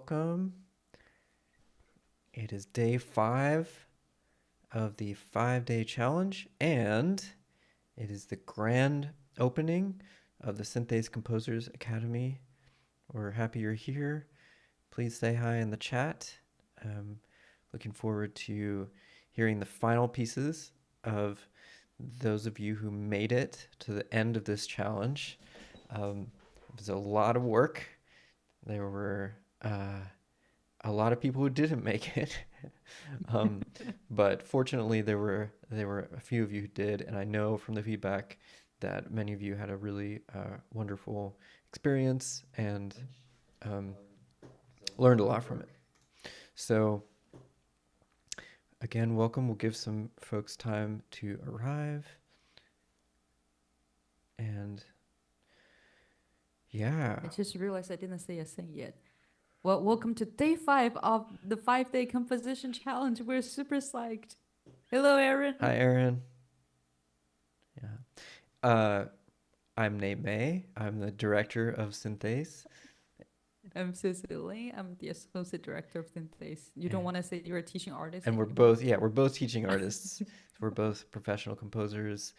welcome. It is day 5 of the 5-day challenge, and it is the grand opening of the Synthase Composers Academy. We're happy you're here. Please say hi in the chat. Looking forward to hearing the final pieces of those of you who made it to the end of this challenge. It was a lot of work. There were a lot of people who didn't make it, but fortunately there were a few of you who did, and I know from the feedback that many of you had a really wonderful experience and learned a lot from it. So again, welcome. We'll give some folks time to arrive. And yeah. I just realized I didn't say a thing yet. Well, welcome to day 5 of the 5-day composition challenge. We're super psyched. Hello, Aaron. Hi, Aaron. Yeah. I'm Nate May. I'm the director of Synthase. I'm Cecily. I'm the associate director of Synthase. You don't want to say you're a teaching artist? And we're both teaching artists. We're both professional composers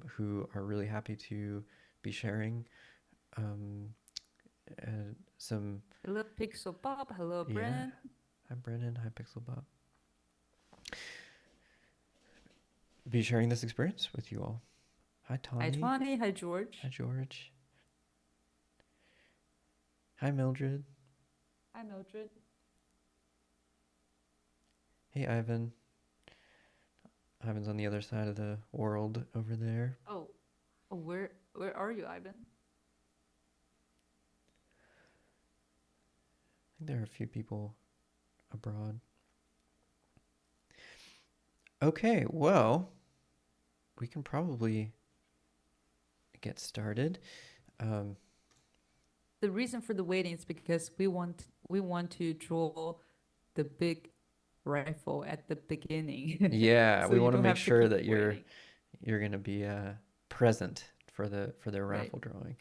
who are really happy to be sharing some... Hello, Pixel Bob. Hello, Brennan. Hi, Brennan. Hi, Pixel Bob. Be sharing this experience with you all. Hi, Tawny. Hi, Tawny. Hi, George. Hi, George. Hi, Mildred. Hi, Mildred. Hey, Ivan. Ivan's on the other side of the world over there. Oh, where are you, Ivan? I think there are a few people abroad. Okay, well, we can probably get started. The reason for the waiting is because we want to draw the big rifle at the beginning. Yeah, so we want to make sure that waiting. you're gonna be present for their raffle drawing.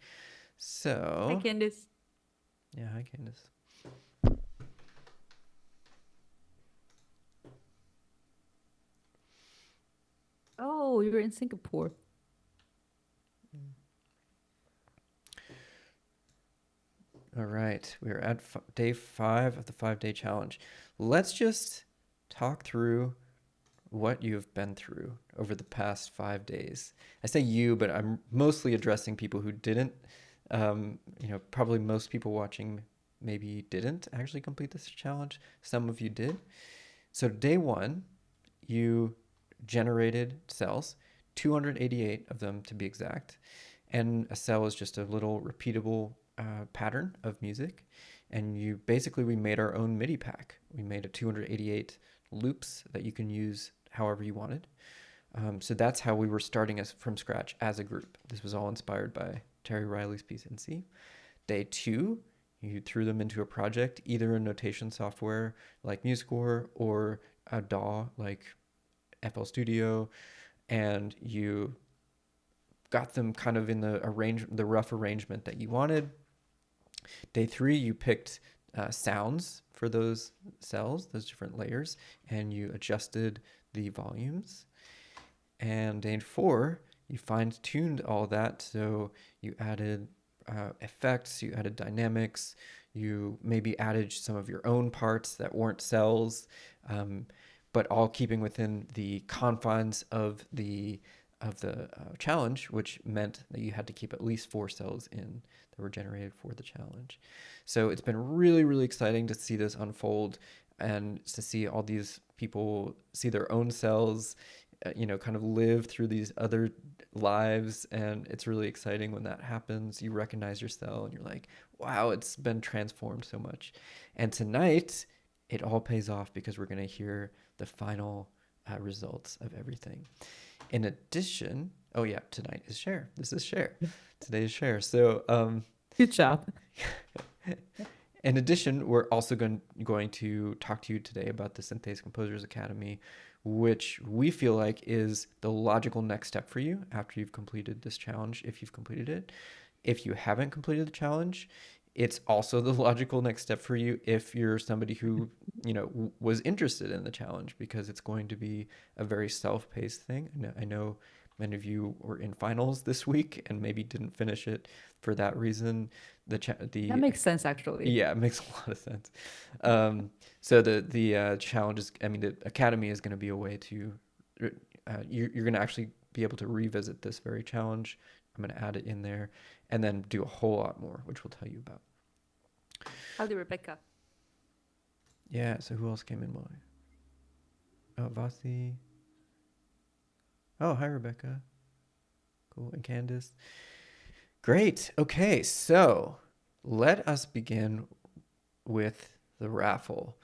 So hi, Candice. Yeah, hi, Candice. Oh, you're in Singapore. All right, we're at day 5 of the 5-day challenge. Let's just talk through what you've been through over the past 5 days. I say you, but I'm mostly addressing people who didn't. Probably most people watching maybe didn't actually complete this challenge. Some of you did. So day 1, you generated cells, 288 of them to be exact. And a cell is just a little repeatable pattern of music. And we made our own MIDI pack. We made a 288 loops that you can use however you wanted. So that's how we were starting from scratch as a group. This was all inspired by Terry Riley's piece in C. Day 2, you threw them into a project, either a notation software like MuseScore or a DAW like FL Studio, and you got them kind of in the rough arrangement that you wanted. Day 3, you picked sounds for those cells, those different layers, and you adjusted the volumes. And day 4, you fine-tuned all that, so you added effects, you added dynamics, you maybe added some of your own parts that weren't cells, but all keeping within the confines of the challenge, which meant that you had to keep at least 4 cells in that were generated for the challenge. So it's been really, really exciting to see this unfold and to see all these people see their own cells, kind of live through these other lives. And it's really exciting when that happens. You recognize your cell and you're like, wow, it's been transformed so much. And tonight, it all pays off because we're going to hear the final results of everything. In addition, tonight is Share. This is Share. Today is Share. So good job. In addition, we're also going to talk to you today about the Synthase Composers Academy, which we feel like is the logical next step for you after you've completed this challenge, if you've completed it. If you haven't completed the challenge, it's also the logical next step for you if you're somebody who, was interested in the challenge, because it's going to be a very self-paced thing. I know many of you were in finals this week and maybe didn't finish it for that reason. That makes sense, actually. Yeah, it makes a lot of sense. So the challenge is, I mean, the academy is going to be a way to, you're going to actually be able to revisit this very challenge. I'm going to add it in there and then do a whole lot more, which we'll tell you about. Howdy, Rebecca. Yeah, so who else came in? Oh, Vasi. Oh, hi, Rebecca. Cool. And Candace. Great. Okay, so let us begin with the raffle.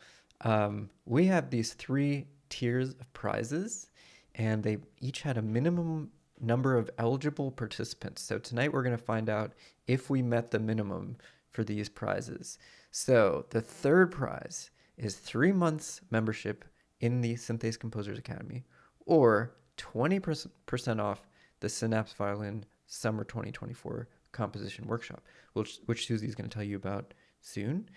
We have these 3 tiers of prizes, and they each had a minimum number of eligible participants. So tonight we're going to find out if we met the minimum for these prizes. So the third prize is 3 months membership in the Synthase Composers Academy, or 20% off the Synapse Violin Summer 2024 Composition Workshop, which Susie's going to tell you about soon.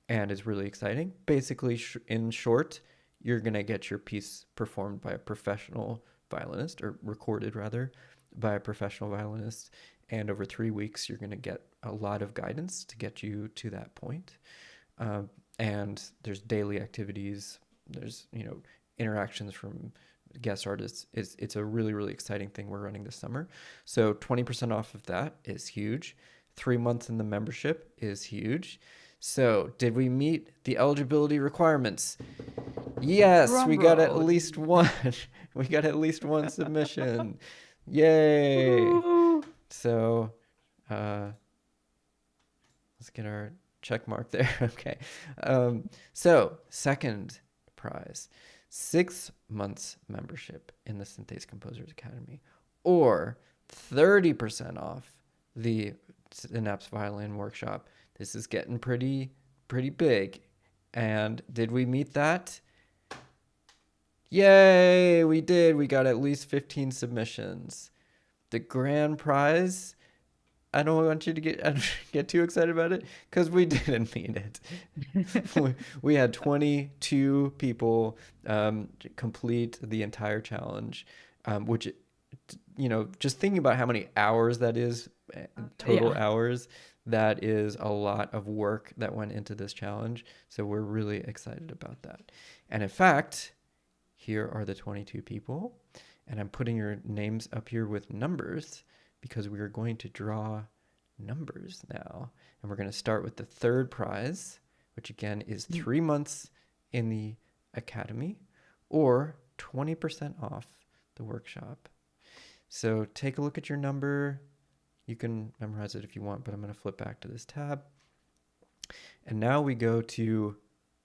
And it's really exciting. Basically, in short, you're going to get your piece performed by a professional violinist, or recorded rather, by a professional violinist. And over 3 weeks, you're going to get a lot of guidance to get you to that point. And there's daily activities. There's, interactions from guest artists. It's a really, really exciting thing we're running this summer. So 20% off of that is huge. 3 months in the membership is huge. So did we meet the eligibility requirements? Yes, we got at least one. We got at least one submission. Yay. Ooh. So let's get our check mark there. Okay. So second prize, 6 months membership in the Synthase Composers Academy, or 30% off the Synapse Violin Workshop. This is getting pretty big. And did we meet that? Yay, we did. We got at least 15 submissions. The grand prize, I don't want you to get too excited about it, because we didn't meet it. we had 22 people complete the entire challenge, which, just thinking about how many hours that is, total hours, that is a lot of work that went into this challenge. So we're really excited about that. And in fact, here are the 22 people. And I'm putting your names up here with numbers, because we are going to draw numbers now. And we're going to start with the third prize, which again is 3 months in the academy, or 20% off the workshop. So take a look at your number. You can memorize it if you want, but I'm going to flip back to this tab. And now we go to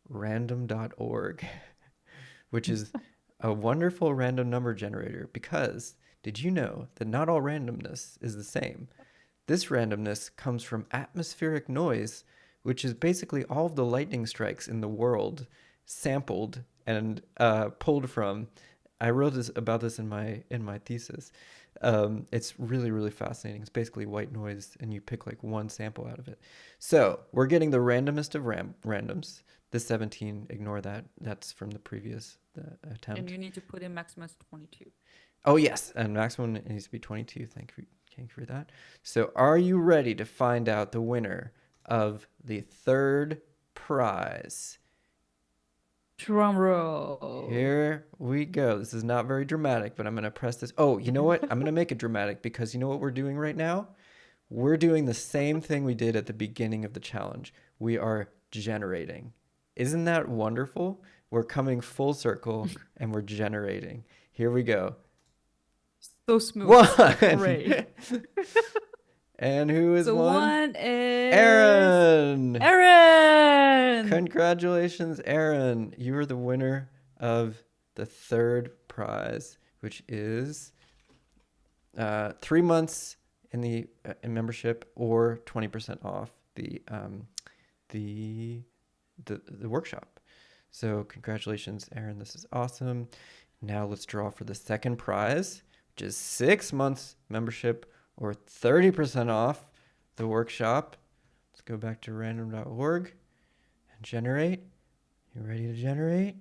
random.org, which is a wonderful random number generator, because did you know that not all randomness is the same? This randomness comes from atmospheric noise, which is basically all of the lightning strikes in the world sampled and pulled from. I wrote about this in my thesis. It's really, really fascinating. It's basically white noise, and you pick like one sample out of it. So we're getting the randomest of randoms. The 17, ignore that. That's from the previous attempt. And you need to put in maximum 22. Oh, yes. And maximum needs to be 22. Thank you for that. So are you ready to find out the winner of the third prize? Drum roll. Here we go. This is not very dramatic, but I'm going to press this. Oh, you know what? I'm going to make it dramatic, because you know what we're doing right now? We're doing the same thing we did at the beginning of the challenge. We are generating. Isn't that wonderful? We're coming full circle and we're generating. Here we go. So smooth. One. Great. And who is So one? one is Aaron. Aaron. Congratulations, Aaron. You are the winner of the third prize, which is 3 months in the in membership, or 20% off the workshop. So congratulations, Aaron. This is awesome. Now let's draw for the second prize, which is 6 months membership, or 30% off the workshop. Let's go back to random.org and generate. You ready to generate?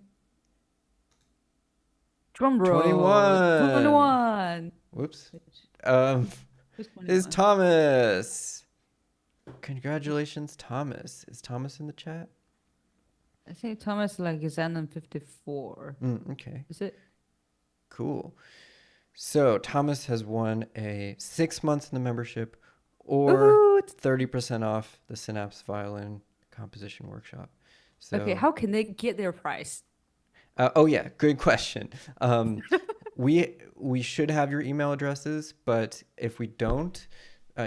Drum roll. 21. 21. Whoops. Which- Um, Who's is 21? Thomas. Congratulations, Thomas. Is Thomas in the chat? I think Thomas like is on 54. Okay, Is it? cool. So Thomas has won a 6 months in the membership or Ooh, 30% off the Synapse Violin Composition Workshop. okay, So, how can they get their price? oh yeah, good question. We should have your email addresses, but if we don't,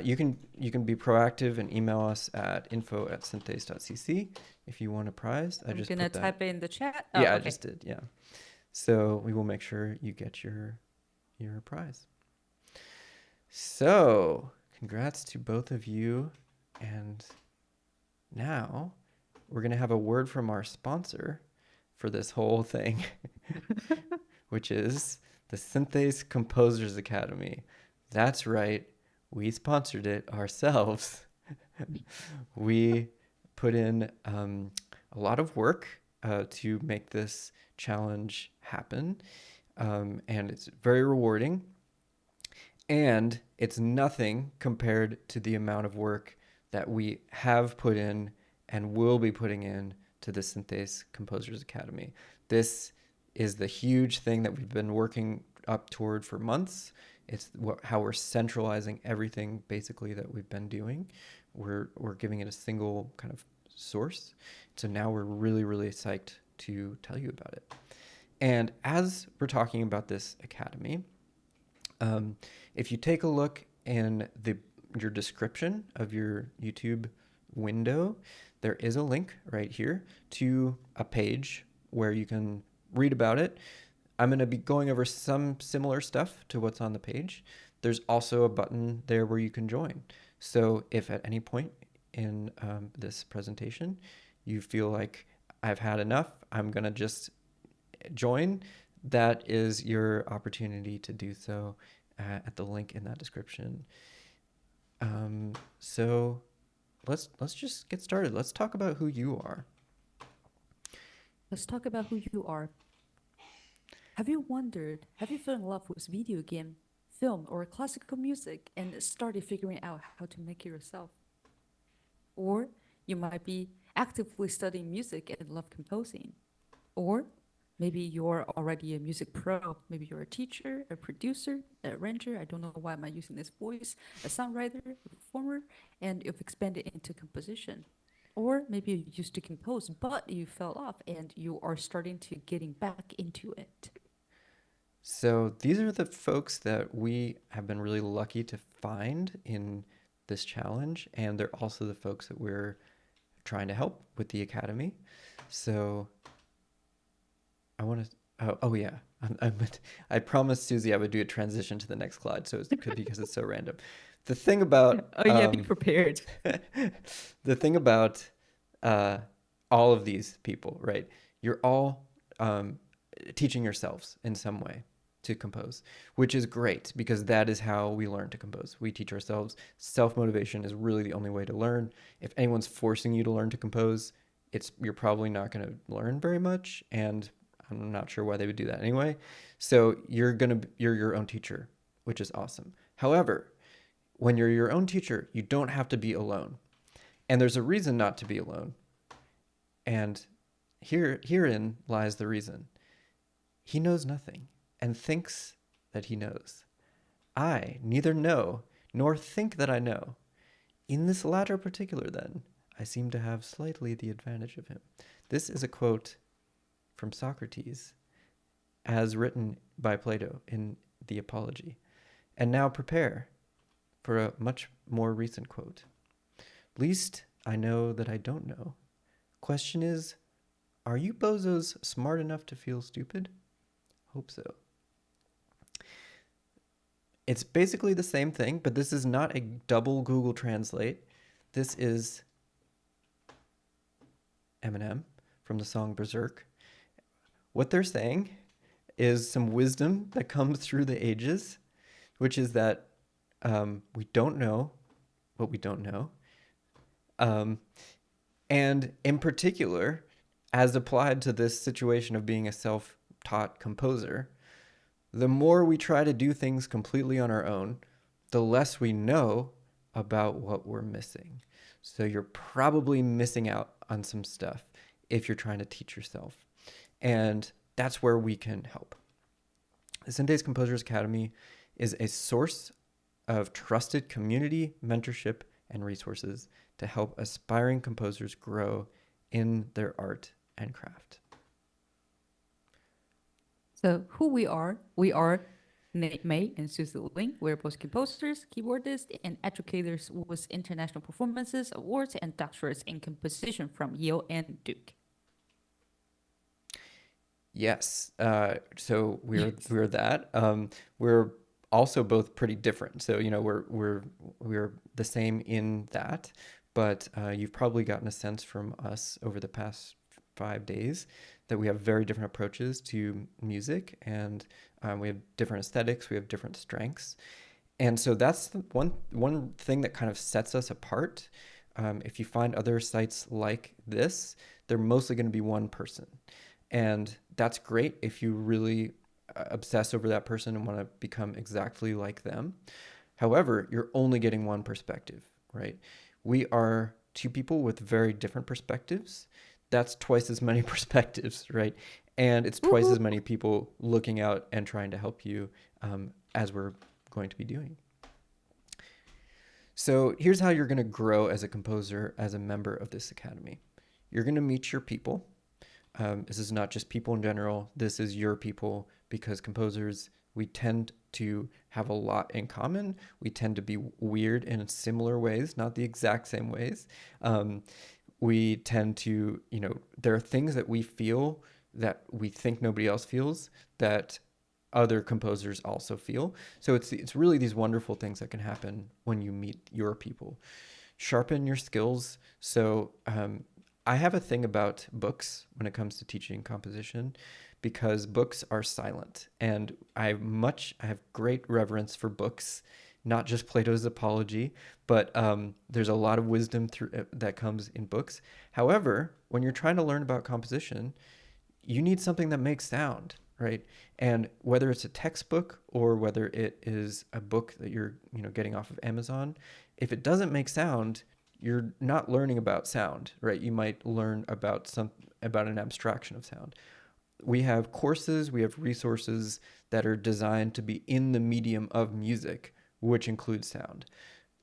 you can be proactive and email us at info@synthase.cc if you want a prize. I I'm just gonna put that. type it in the chat. Oh, Yeah, I okay. just did. Yeah. So we will make sure you get your prize. So congrats to both of you, and now we're gonna have a word from our sponsor for this whole thing, which is the Synthase Composers Academy. That's right, we sponsored it ourselves. We put in a lot of work to make this challenge happen, and it's very rewarding. And it's nothing compared to the amount of work that we have put in and will be putting in to the Synthase Composers Academy. This is the huge thing that we've been working up toward for months. It's how we're centralizing everything basically that we've been doing. We're giving it a single kind of source. So now we're really, really psyched to tell you about it. And as we're talking about this academy, if you take a look in your description of your YouTube window, there is a link right here to a page where you can read about it. I'm going to be going over some similar stuff to what's on the page. There's also a button there where you can join. So if at any point in this presentation you feel like I've had enough, I'm going to just join, that is your opportunity to do so at the link in that description. So let's just get started. Let's talk about who you are. Let's talk about who you are. Have you fell in love with video game, film, or classical music and started figuring out how to make it yourself? Or you might be actively studying music and love composing. Or maybe you're already a music pro. Maybe you're a teacher, a producer, a arranger. I don't know why am I using this voice, a songwriter, a performer, and you've expanded into composition. Or maybe you used to compose, but you fell off and you are starting to getting back into it. So these are the folks that we have been really lucky to find in this challenge, and they're also the folks that we're trying to help with the academy. So I want to. Oh yeah. I promised Susie I would do a transition to the next slide, so it could because it's so random. The thing about Oh yeah, be prepared. the thing about all of these people, right? You're all teaching yourselves in some way to compose, which is great because that is how we learn to compose. We teach ourselves. Self-motivation is really the only way to learn. If anyone's forcing you to learn to compose, you're probably not going to learn very much, and I'm not sure why they would do that anyway. So you're your own teacher, which is awesome. However, when you're your own teacher, you don't have to be alone. And there's a reason not to be alone. And herein lies the reason. He knows nothing and thinks that he knows. I neither know nor think that I know. In this latter particular, then, I seem to have slightly the advantage of him. This is a quote from Socrates, as written by Plato in the Apology. And now prepare for a much more recent quote. Least I know that I don't know. Question is, are you bozos smart enough to feel stupid? Hope so. It's basically the same thing, but this is not a double Google Translate. This is Eminem from the song Berserk. What they're saying is some wisdom that comes through the ages, which is that we don't know what we don't know. Um, and in particular, as applied to this situation of being a self taught composer, the more we try to do things completely on our own, the less we know about what we're missing. So you're probably missing out on some stuff if you're trying to teach yourself. And that's where we can help. The Synthase Composers Academy is a source of trusted community, mentorship, and resources to help aspiring composers grow in their art and craft. So who we are Nate May and Susie Ling. We're both composers, keyboardists, and educators with international performances, awards, and doctorates in composition from Yale and Duke. Yes. So we're that. We're also both pretty different. So we're the same in that, but you've probably gotten a sense from us over the past 5 days that we have very different approaches to music, and we have different aesthetics. We have different strengths, and so that's the one thing that kind of sets us apart. If you find other sites like this, they're mostly going to be one person. And that's great if you really obsess over that person and want to become exactly like them. However, you're only getting one perspective, right? We are two people with very different perspectives. That's twice as many perspectives, right? And it's twice as many people looking out and trying to help you, as we're going to be doing. So here's how you're going to grow as a composer, as a member of this academy. You're going to meet your people. This is not just people in general. This is your people, because composers, we tend to have a lot in common. We tend to be weird in similar ways, not the exact same ways. We tend to, there are things that we feel that we think nobody else feels that other composers also feel. So it's really these wonderful things that can happen when you meet your people. Sharpen your skills. So I have a thing about books when it comes to teaching composition, because books are silent, and I have great reverence for books, not just Plato's Apology, but there's a lot of wisdom that comes in books. However, when you're trying to learn about composition, you need something that makes sound, right? And whether it's a textbook or whether it is a book that you're getting off of Amazon, if it doesn't make sound, you're not learning about sound, right? You might learn about an abstraction of sound. We have courses, we have resources that are designed to be in the medium of music, which includes sound.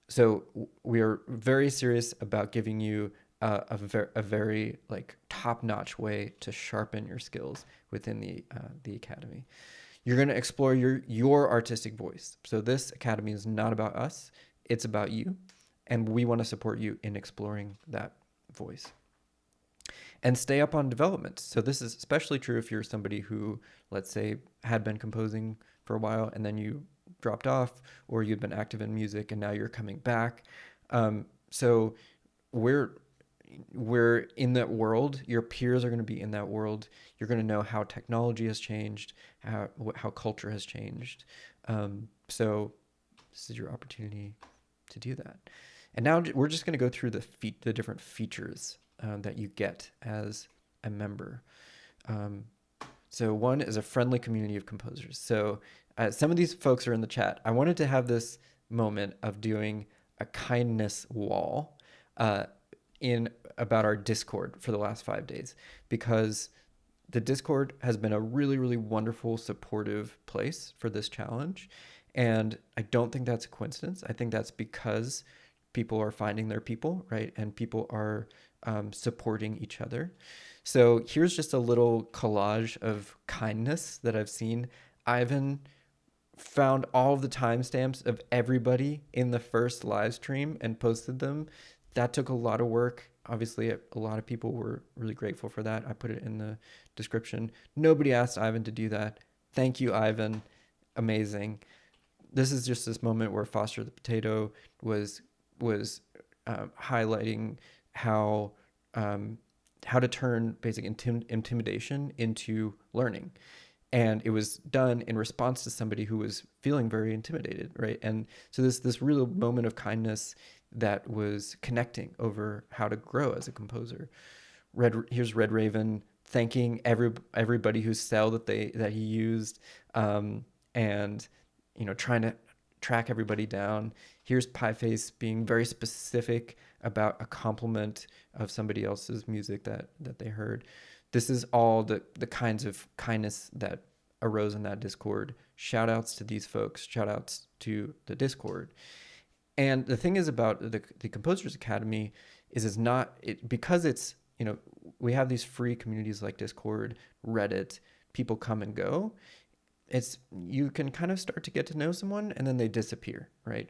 So we are very serious about giving you a very like top-notch way to sharpen your skills within the academy. You're going to explore your artistic voice. So this academy is not about us; it's about you, and we want to support you in exploring that voice. And stay up on development. So this is especially true if you're somebody who, let's say, had been composing for a while and then you dropped off, or you'd been active in music and now you're coming back. So we're in that world. Your peers are going to be in that world. You're going to know how technology has changed, how culture has changed. So this is your opportunity to do that. And now we're just going to go through the different features that you get as a member. So one is a friendly community of composers. So some of these folks are in the chat. I wanted to have this moment of doing a kindness wall about our Discord for the last 5 days, because the Discord has been a really, really wonderful, supportive place for this challenge. And I don't think that's a coincidence. I think that's because people are finding their people, right? And people are supporting each other. So here's just a little collage of kindness that I've seen. Ivan found all of the timestamps of everybody in the first live stream and posted them. That took a lot of work. Obviously, a lot of people were really grateful for that. I put it in the description. Nobody asked Ivan to do that. Thank you, Ivan. Amazing. This is just this moment where Foster the Potato was highlighting how to turn basic intimidation into learning. And it was done in response to somebody who was feeling very intimidated, right? And so this real moment of kindness that was connecting over how to grow as a composer. Here's Red Raven thanking everybody whose cell that he used, and trying to track everybody down. Here's Pieface being very specific about a compliment of somebody else's music that they heard. This is all the kinds of kindness that arose in that Discord. Shout outs to these folks. Shout outs to the Discord. And the thing is about the Composers Academy is it's not it because it's we have these free communities like Discord, Reddit, people come and go. It's you can kind of start to get to know someone and then they disappear, right?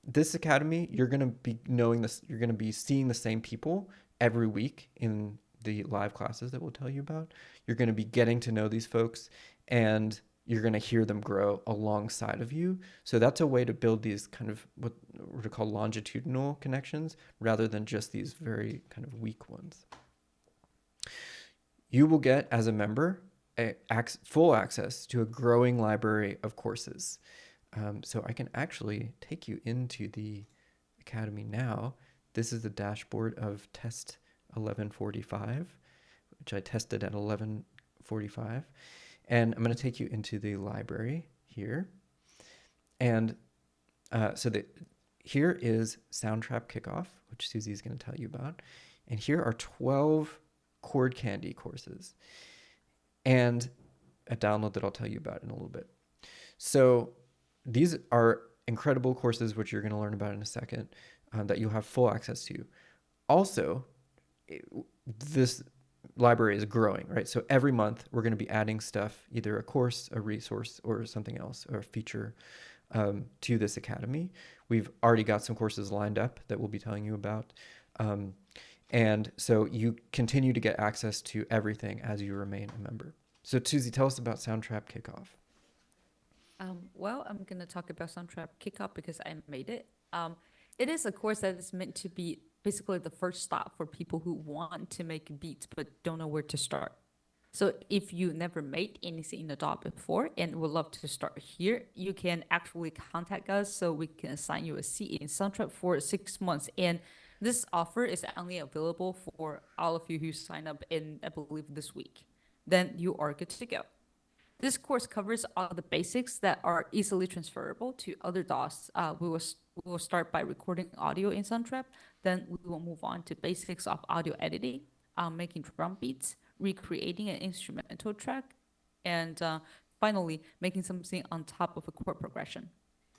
This academy, you're gonna be knowing this. You're gonna be seeing the same people every week in the live classes that we'll tell you about. You're gonna be getting to know these folks, and you're going to hear them grow alongside of you. So that's a way to build these kind of what we're to call longitudinal connections rather than just these very kind of weak ones. You will get, as a member, full access to a growing library of courses. So I can actually take you into the Academy now. This is the dashboard of test 1145, which I tested at 1145. And I'm going to take you into the library here. And here is Soundtrap Kickoff, which Susie is going to tell you about. And here are 12 Chord Candy courses and a download that I'll tell you about in a little bit. So these are incredible courses, which you're going to learn about in a second, that you'll have full access to. Also, this library is growing, right? So every month we're going to be adding stuff, either a course, a resource, or something else, or a feature to this academy. We've already got some courses lined up that we'll be telling you about. And so you continue to get access to everything as you remain a member. So Susie, tell us about Soundtrap Kickoff. Well, I'm going to talk about Soundtrap Kickoff because I made it. It is a course that is meant to be basically the first stop for people who want to make beats but don't know where to start. So if you never made anything in the DAW before and would love to start here, you can actually contact us so we can assign you a seat in Soundtrap for 6 months. And this offer is only available for all of you who sign up in, I believe, this week. Then you are good to go. This course covers all the basics that are easily transferable to other DAWs. We will start by recording audio in Soundtrap. Then we will move on to basics of audio editing, making drum beats, recreating an instrumental track, and finally, making something on top of a chord progression.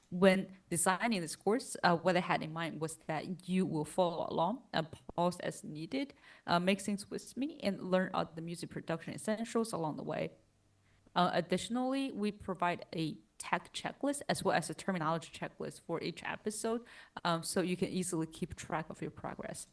When designing this course, what I had in mind was that you will follow along and pause as needed, make things with me, and learn all the music production essentials along the way. Additionally, we provide a tech checklist as well as a terminology checklist for each episode, so you can easily keep track of your progress.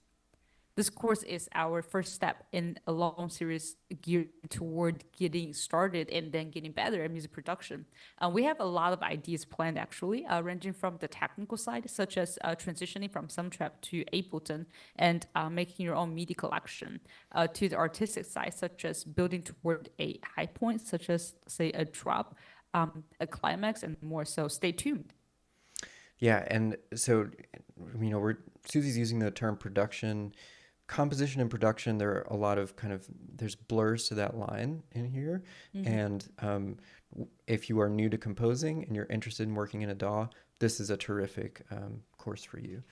This course is our first step in a long series geared toward getting started and then getting better at music production. We have a lot of ideas planned actually, ranging from the technical side, such as transitioning from Soundtrap to Ableton and making your own MIDI collection, to the artistic side, such as building toward a high point, such as say a drop, a climax, and more. So stay tuned. Yeah, and so Susie's using the term composition and production. There are a lot of there's blurs to that line in here. Mm-hmm. And if you are new to composing and you're interested in working in a DAW, this is a terrific course for you.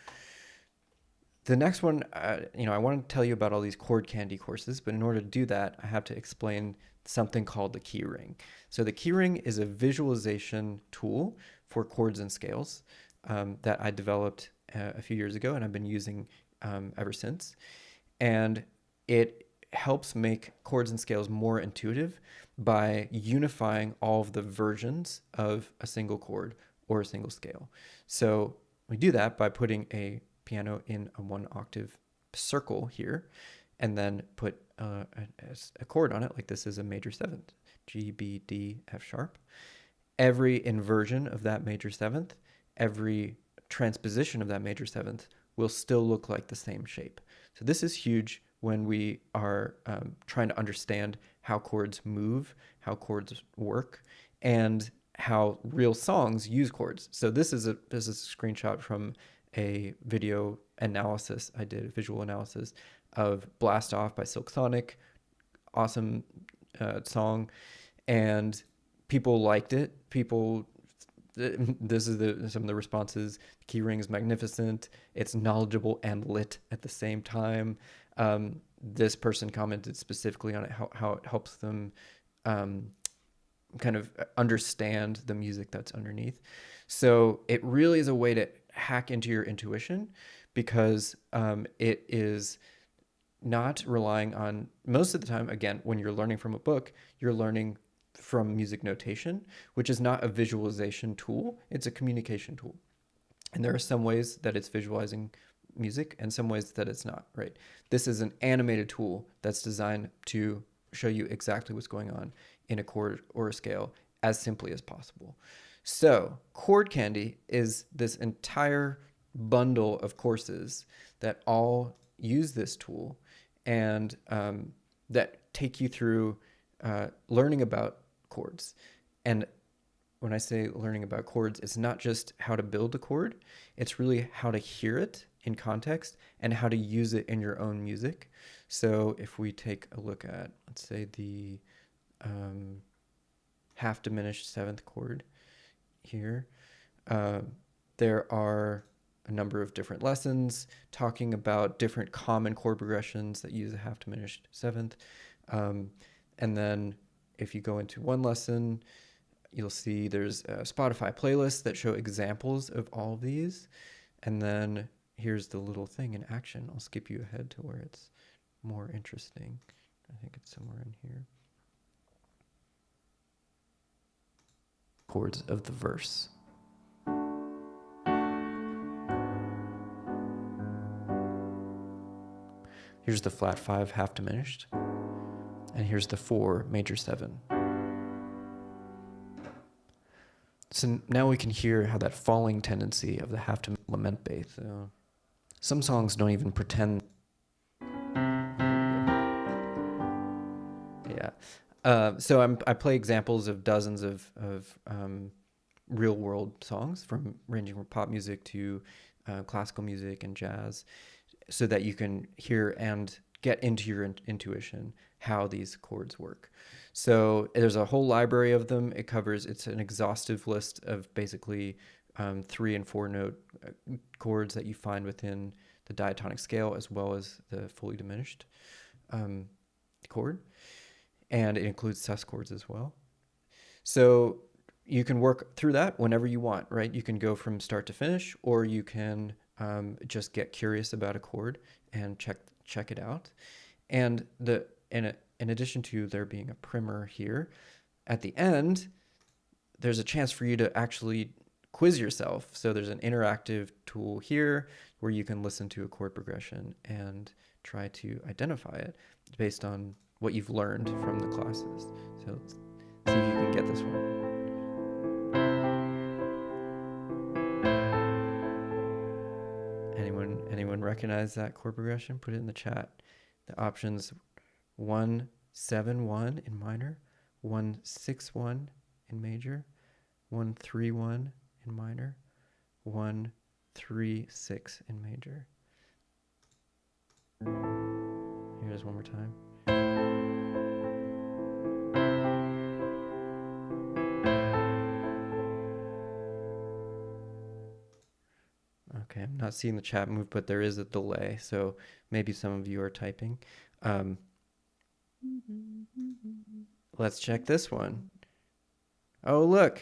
The next one, I want to tell you about all these Chord Candy courses, but in order to do that, I have to explain something called the keyring. So the keyring is a visualization tool for chords and scales that I developed a few years ago, and I've been using ever since. And it helps make chords and scales more intuitive by unifying all of the versions of a single chord or a single scale. So we do that by putting a piano in a 1-octave circle here, and then put a chord on it, like this is a major 7th, G, B, D, F sharp. Every inversion of that major 7th, every transposition of that major 7th will still look like the same shape. So this is huge when we are trying to understand how chords move, how chords work, and how real songs use chords. So this is a screenshot from a video analysis. I did a visual analysis of Blast Off by Silk Sonic. Awesome song. And people liked it. This is some of the responses. The key ring is magnificent. It's knowledgeable and lit at the same time. This person commented specifically on it, how it helps them kind of understand the music that's underneath. So it really is a way to hack into your intuition, because it is not relying on, most of the time, again, when you're learning from a book, you're learning from music notation, which is not a visualization tool, it's a communication tool. And there are some ways that it's visualizing music and some ways that it's not, right? This is an animated tool that's designed to show you exactly what's going on in a chord or a scale as simply as possible. So Chord Candy is this entire bundle of courses that all use this tool and that take you through learning about chords. And when I say learning about chords, it's not just how to build a chord, it's really how to hear it in context and how to use it in your own music. So if we take a look at, let's say, the half diminished seventh chord here, there are a number of different lessons talking about different common chord progressions that use a half diminished seventh. And then if you go into one lesson, you'll see there's a Spotify playlist that show examples of all of these. And then here's the little thing in action. I'll skip you ahead to where it's more interesting. I think it's somewhere in here. Chords of the verse. Here's the flat 5 half diminished. And here's the 4 major 7. So now we can hear how that falling tendency of the half to lament bass. So some songs don't even pretend. Yeah. So I play examples of dozens of real world songs, from ranging from pop music to classical music and jazz, so that you can hear and get into your intuition how these chords work. So there's a whole library of them. It's an exhaustive list of basically 3 and 4 note chords that you find within the diatonic scale, as well as the fully diminished chord. And it includes sus chords as well. So you can work through that whenever you want, right? You can go from start to finish, or you can just get curious about a chord and check it out. And in addition to there being a primer here, at the end, there's a chance for you to actually quiz yourself. So there's an interactive tool here where you can listen to a chord progression and try to identify it based on what you've learned from the classes. So let's see if you can get this one. Anyone recognize that chord progression? Put it in the chat. The options: 1-7-1 in minor, 1-6-1 in major, 1-3-1 in minor, 1-3-6 in major. Here's one more time. Okay, I'm not seeing the chat move, but there is a delay, so maybe some of you are typing. Let's check this one. Oh, look,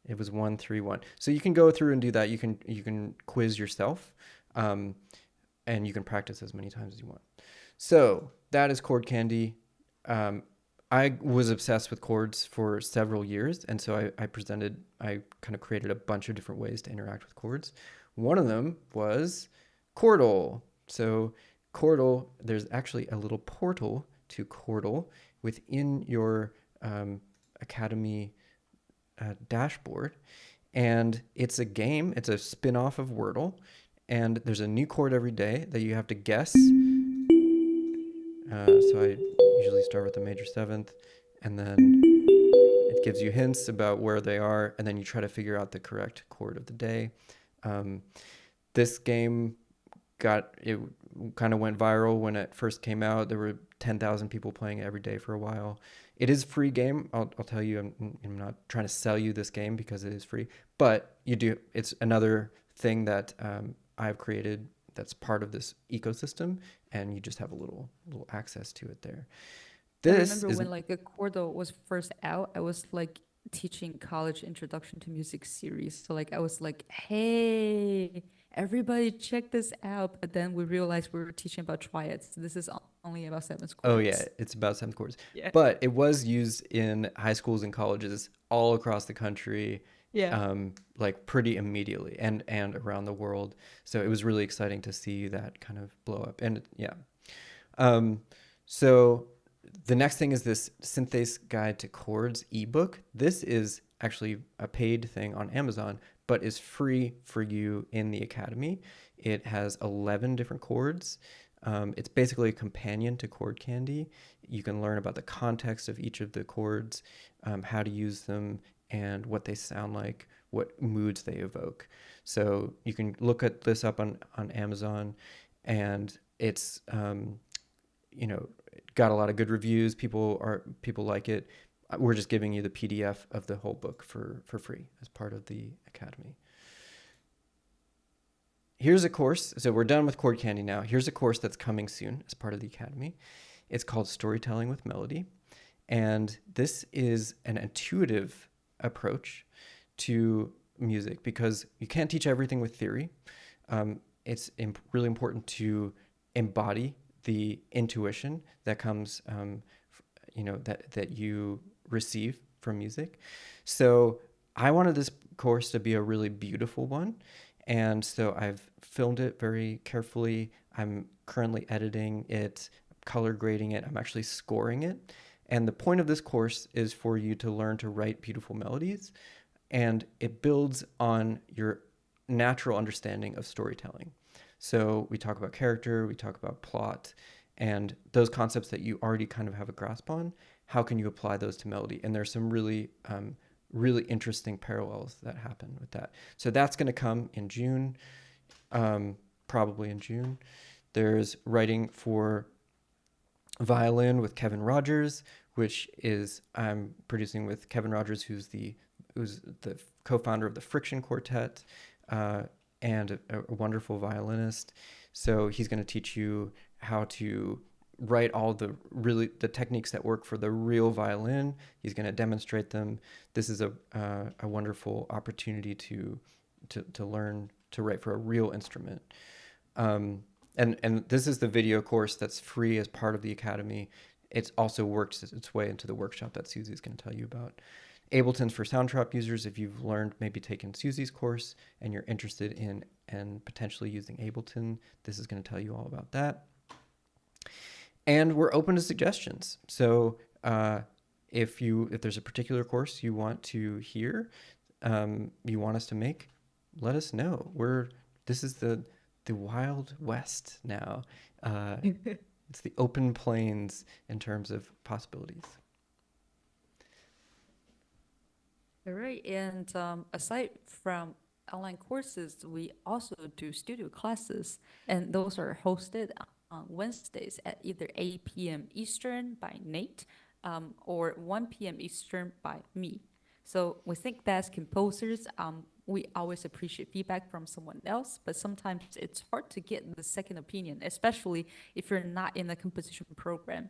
it was 1-3-1. So you can go through and do that. You can quiz yourself, and you can practice as many times as you want. So that is Chord Candy. I was obsessed with chords for several years, and so I kind of created a bunch of different ways to interact with chords. One of them was Chordal. So Chordal, there's actually a little portal to Chordal within your Academy dashboard. And it's a game. It's a spin-off of Wordle. And there's a new chord every day that you have to guess. So I usually start with the major 7th, and then it gives you hints about where they are, and then you try to figure out the correct chord of the day. This game got it kind of went viral when it first came out. There were 10,000 people playing it every day for a while. It is a free game. I'll tell you, I'm not trying to sell you this game because it is free, but you do. It's another thing that I've created that's part of this ecosystem, and you just have a little access to it there. I This remember is when like Accordo was first out, I was like teaching college introduction to music series. So like I was like, hey, everybody check this out. But then we realized we were teaching about triads. This is only about seventh oh yeah, chords. it's about seventh chords, Yeah. but it was used in high schools and colleges all across the country, Yeah. like pretty immediately, and around the world. So it was really exciting to see that kind of blow up. And yeah, um, so the next thing is this Synthase Guide to Chords ebook. This is actually a paid thing on Amazon, but is free for you in the Academy. It has 11 different chords. It's basically a companion to Chord Candy. You can learn about the context of each of the chords, how to use them, and what they sound like, what moods they evoke. So you can look at this up on Amazon, and it's you know, got a lot of good reviews. People like it. We're just giving you the PDF of the whole book for free as part of the Academy. Here's a course. So we're done with Chord Candy now. Here's a course that's coming soon as part of the Academy. It's called Storytelling with Melody. And this is an intuitive approach to music because you can't teach everything with theory. It's really important to embody the intuition that comes, that you receive from music. So I wanted this course to be a really beautiful one. And so I've filmed it very carefully. I'm currently editing it, color grading it. I'm actually scoring it. And the point of this course is for you to learn to write beautiful melodies. And it builds on your natural understanding of storytelling. So we talk about character, we talk about plot, and those concepts that you already kind of have a grasp on. How can you apply those to melody? And there's some really interesting parallels that happen with that. So that's going to come in June, probably in June. There's writing for violin with Kevin Rogers, which is I'm producing with Kevin Rogers, who's the co-founder of the Friction Quartet, and a wonderful violinist. So he's going to teach you how to write all the techniques that work for the real violin. He's going to demonstrate them. This is a wonderful opportunity to learn to write for a real instrument. And this is the video course that's free as part of the Academy. It also works its way into the workshop that Susie's going to tell you about. Ableton's for Soundtrap users. If you've learned, maybe taken Susie's course and you're interested in and potentially using Ableton, this is going to tell you all about that. And we're open to suggestions. So if there's a particular course you want to hear, you want us to make, let us know. This is the Wild West now. It's the open plains in terms of possibilities. All right. And aside from online courses, we also do studio classes, and those are hosted on Wednesdays at either 8 p.m. Eastern by Nate or 1 p.m. Eastern by me. So we think that as composers, we always appreciate feedback from someone else, but sometimes it's hard to get the second opinion, especially if you're not in a composition program.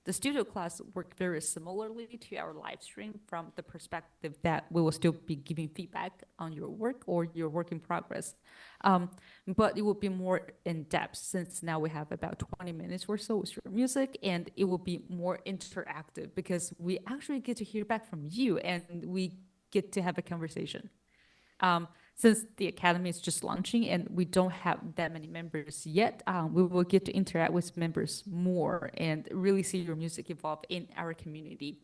The studio class work very similarly to our live stream from the perspective that we will still be giving feedback on your work or your work in progress. But it will be more in depth since now we have about 20 minutes or so with your music, and it will be more interactive because we actually get to hear back from you and we get to have a conversation. Since the Academy is just launching and we don't have that many members yet, we will get to interact with members more and really see your music evolve in our community.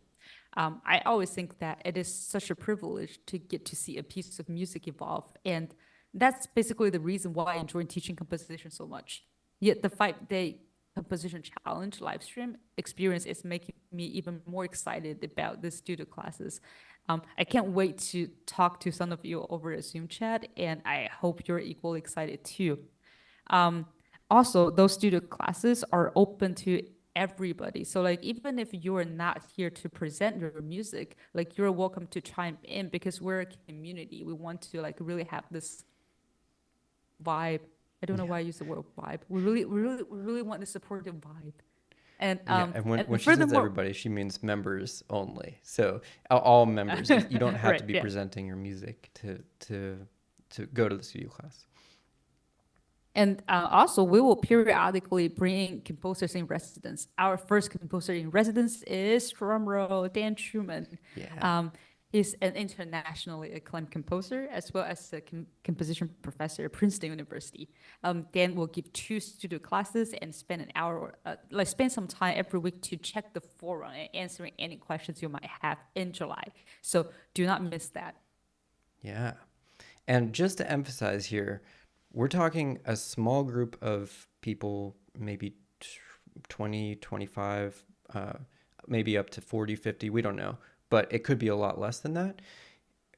I always think that it is such a privilege to get to see a piece of music evolve. And that's basically the reason why I enjoy teaching composition so much. Yet the 5-day composition challenge live stream experience is making me even more excited about the studio classes. I can't wait to talk to some of you over a Zoom chat, and I hope you're equally excited too. Um, Also, those studio classes are open to everybody. So like even if you're not here to present your music, like you're welcome to chime in because we're a community. We want to like really have this vibe. I don't know Yeah. why I use the word vibe. We really want the supportive vibe. Yeah, and when And she says furthermore, everybody, she means members only. So all members. You don't have to right, be yeah. presenting your music to go to the studio class. And also, we will periodically bring in composers in residence. Our first composer in residence is drumroll Dan Truman. Yeah. Um, he's an internationally acclaimed composer as well as a composition professor at Princeton University. Dan will give 2 studio classes and spend an hour, spend some time every week to check the forum and answering any questions you might have in July. So do not miss that. Yeah. And just to emphasize here, we're talking a small group of people, maybe 20, 25, maybe up to 40, 50, we don't know. But it could be a lot less than that,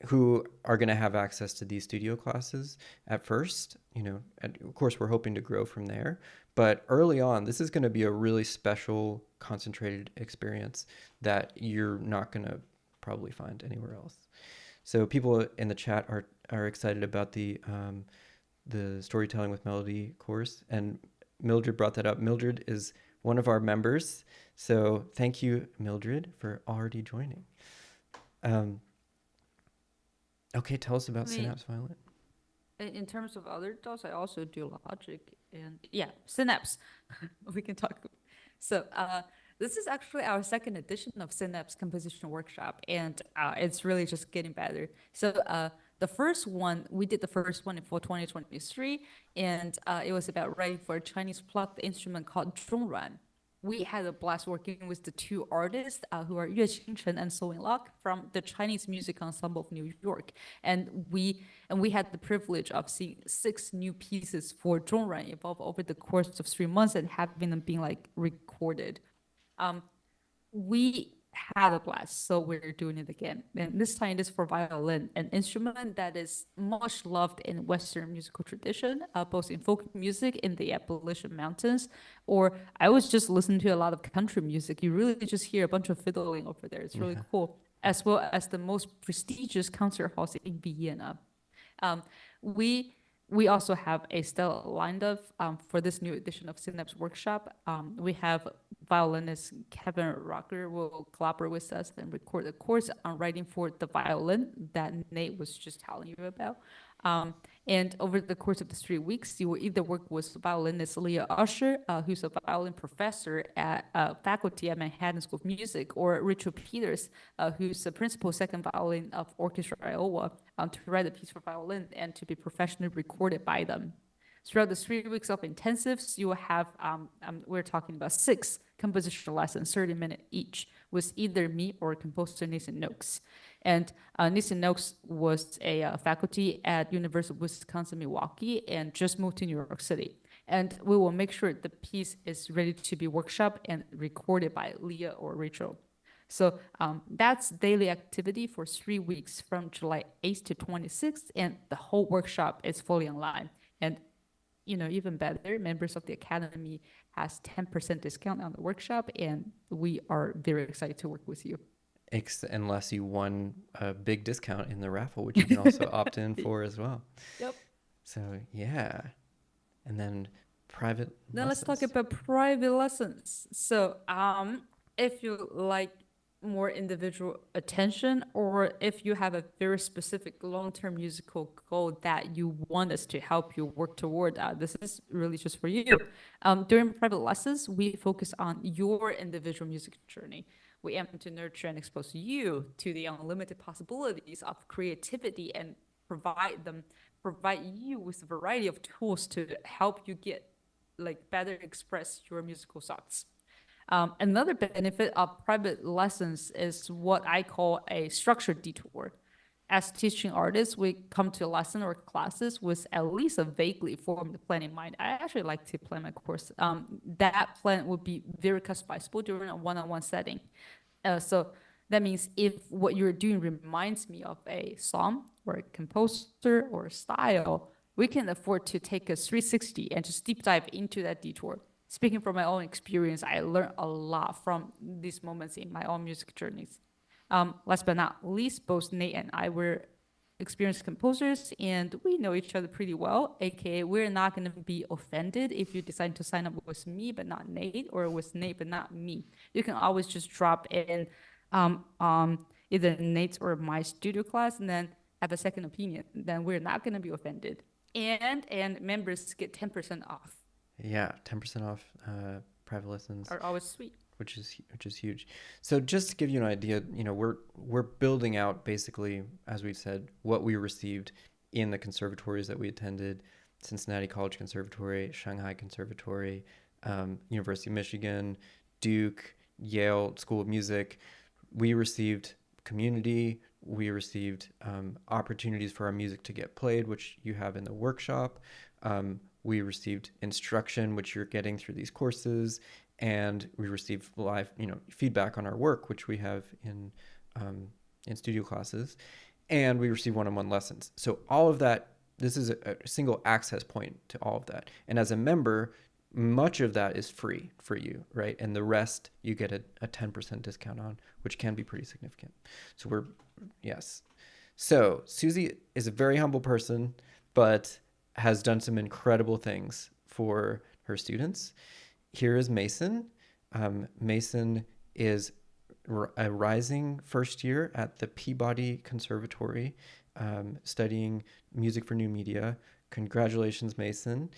who are going to have access to these studio classes at first, and of course we're hoping to grow from there. But early on, this is going to be a really special, concentrated experience that you're not going to probably find anywhere else. So people in the chat are excited about the storytelling with melody course, and Mildred brought that up. Mildred is one of our members, so thank you, Mildred, for already joining. Okay, tell us about I mean, Synapse Violin. in terms of other tools, I also do Logic and yeah, Synapse. We can talk. So this is actually our second edition of Synapse Composition Workshop, and it's really just getting better. So the first one, we did the first one for 2023, and it was about writing for a Chinese plucked instrument called zhongran. We had a blast working with the 2 artists who are Yue Qingchen and Sewing Lock from the Chinese Music Ensemble of New York. And we had the privilege of seeing 6 new pieces for Zhongran evolve over the course of 3 months and having them being like recorded. We had a blast, so we're doing it again. And this time it is for violin, an instrument that is much loved in Western musical tradition, both in folk music in the Appalachian Mountains, or I was just listening to a lot of country music. You really just hear a bunch of fiddling over there. It's really cool, as well as the most prestigious concert halls in Vienna. We we also have a style lined up for this new edition of Synapse Workshop. We have violinist Kevin Rocker will collaborate with us and record a course on writing for the violin that Nate was just telling you about. And over the course of the 3 weeks, you will either work with violinist Leah Usher, who's a violin professor at faculty at Manhattan School of Music, or Richard Peters, who's the principal second violin of Orchestra Iowa, to write a piece for violin and to be professionally recorded by them. Throughout the 3 weeks of intensives, you will have, we're talking about 6 composition lessons, 30 minutes each, with either me or composer Nathan Noakes. And Nathan Noakes was a faculty at University of Wisconsin-Milwaukee and just moved to New York City. And we will make sure the piece is ready to be workshopped and recorded by Leah or Rachel. So that's daily activity for 3 weeks from July 8th to 26th, and the whole workshop is fully online. And even better, members of the Academy has 10% discount on the workshop, and we are very excited to work with you. Unless you won a big discount in the raffle, which you can also opt in for as well. Yep. So, yeah. And then private Then lessons. let's talk about private lessons. So if you like more individual attention, or if you have a very specific long-term musical goal that you want us to help you work toward, this is really just for you. During private lessons, we focus on your individual music journey. We aim to nurture and expose you to the unlimited possibilities of creativity and provide you with a variety of tools to help you get better express your musical thoughts. Another benefit of private lessons is what I call a structured detour. as teaching artists, we come to a lesson or classes with at least a vaguely formed plan in mind. I actually like to plan my course. That plan would be very customizable during a one-on-one setting. So that means if what you're doing reminds me of a song or a composer or a style, we can afford to take a 360 and just deep dive into that detour. Speaking from my own experience, I learned a lot from these moments in my own music journeys. Last but not least, both Nate and I were experienced composers and we know each other pretty well, aka we're not going to be offended if you decide to sign up with me but not Nate, or with Nate but not me. You can always just drop in either Nate's or my studio class and then have a second opinion. Then we're not going to be offended. And members get 10% off. Yeah, 10% off private lessons. Are always sweet. Which is huge. So just to give you an idea, we're building out basically, as we've said, what we received in the conservatories that we attended: Cincinnati College Conservatory, Shanghai Conservatory, University of Michigan, Duke, Yale School of Music. We received community. We received opportunities for our music to get played, which you have in the workshop. We received instruction, which you're getting through these courses, and we receive live, feedback on our work, which we have in studio classes, and we receive one-on-one lessons. So all of that, this is a single access point to all of that. And as a member, much of that is free for you, right? And the rest you get a 10% discount on, which can be pretty significant. So yes. So Susie is a very humble person, but has done some incredible things for her students. Here is Mason. Mason is a rising first year at the Peabody Conservatory, studying music for new media. Congratulations, Mason.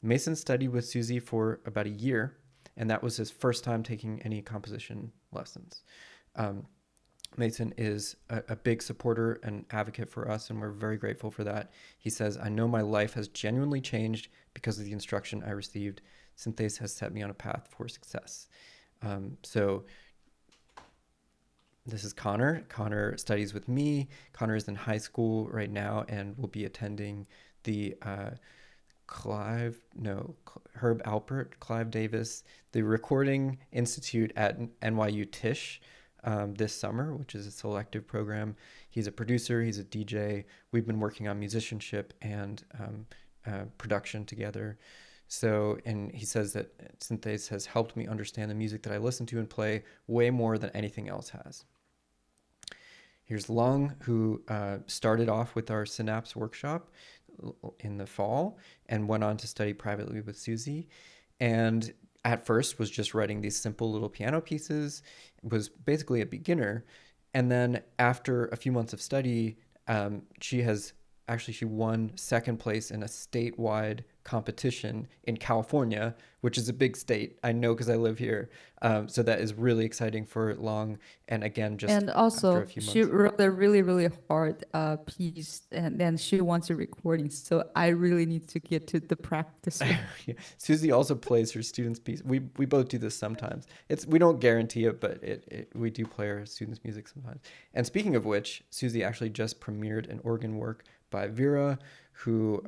Mason studied with Susie for about a year, and that was his first time taking any composition lessons. Mason is a big supporter and advocate for us, and we're very grateful for that. He says, "I know my life has genuinely changed because of the instruction I received. Synthase has set me on a path for success." So this is Connor. Connor studies with me. Connor is in high school right now and will be attending the Herb Alpert, Clive Davis, the Recording Institute at NYU Tisch this summer, which is a selective program. He's a producer. He's a DJ. We've been working on musicianship and production together. So, and he says that Synthase has helped me understand the music that I listen to and play way more than anything else has. Here's Lung, who started off with our Synapse workshop in the fall and went on to study privately with Susie. And at first was just writing these simple little piano pieces, was basically a beginner. And then after a few months of study, she won second place in a statewide competition in California, which is a big state. I know because I live here. So that is really exciting for Long. And again, just and also after a few she months. wrote a really, really hard piece, and then she wants a recording. So I really need to get to the practice. Yeah. Susie also plays her students' piece. We both do this sometimes. We don't guarantee it, but we do play our students' music sometimes. And speaking of which, Susie actually just premiered an organ work by Vera, who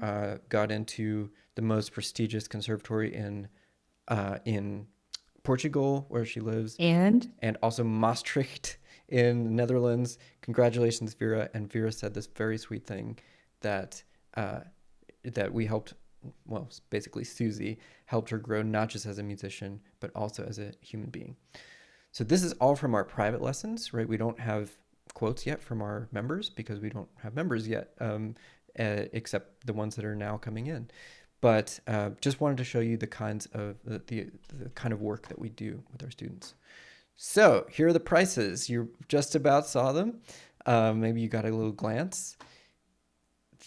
got into the most prestigious conservatory in Portugal, where she lives, and also Maastricht in the Netherlands. Congratulations, Vera. And Vera said this very sweet thing that we helped. Well, basically Susie helped her grow not just as a musician, but also as a human being. So this is all from our private lessons, right? We don't have quotes yet from our members because we don't have members yet, except the ones that are now coming in. But just wanted to show you the kinds of the kind of work that we do with our students. So here are the prices. You just about saw them. Maybe you got a little glance.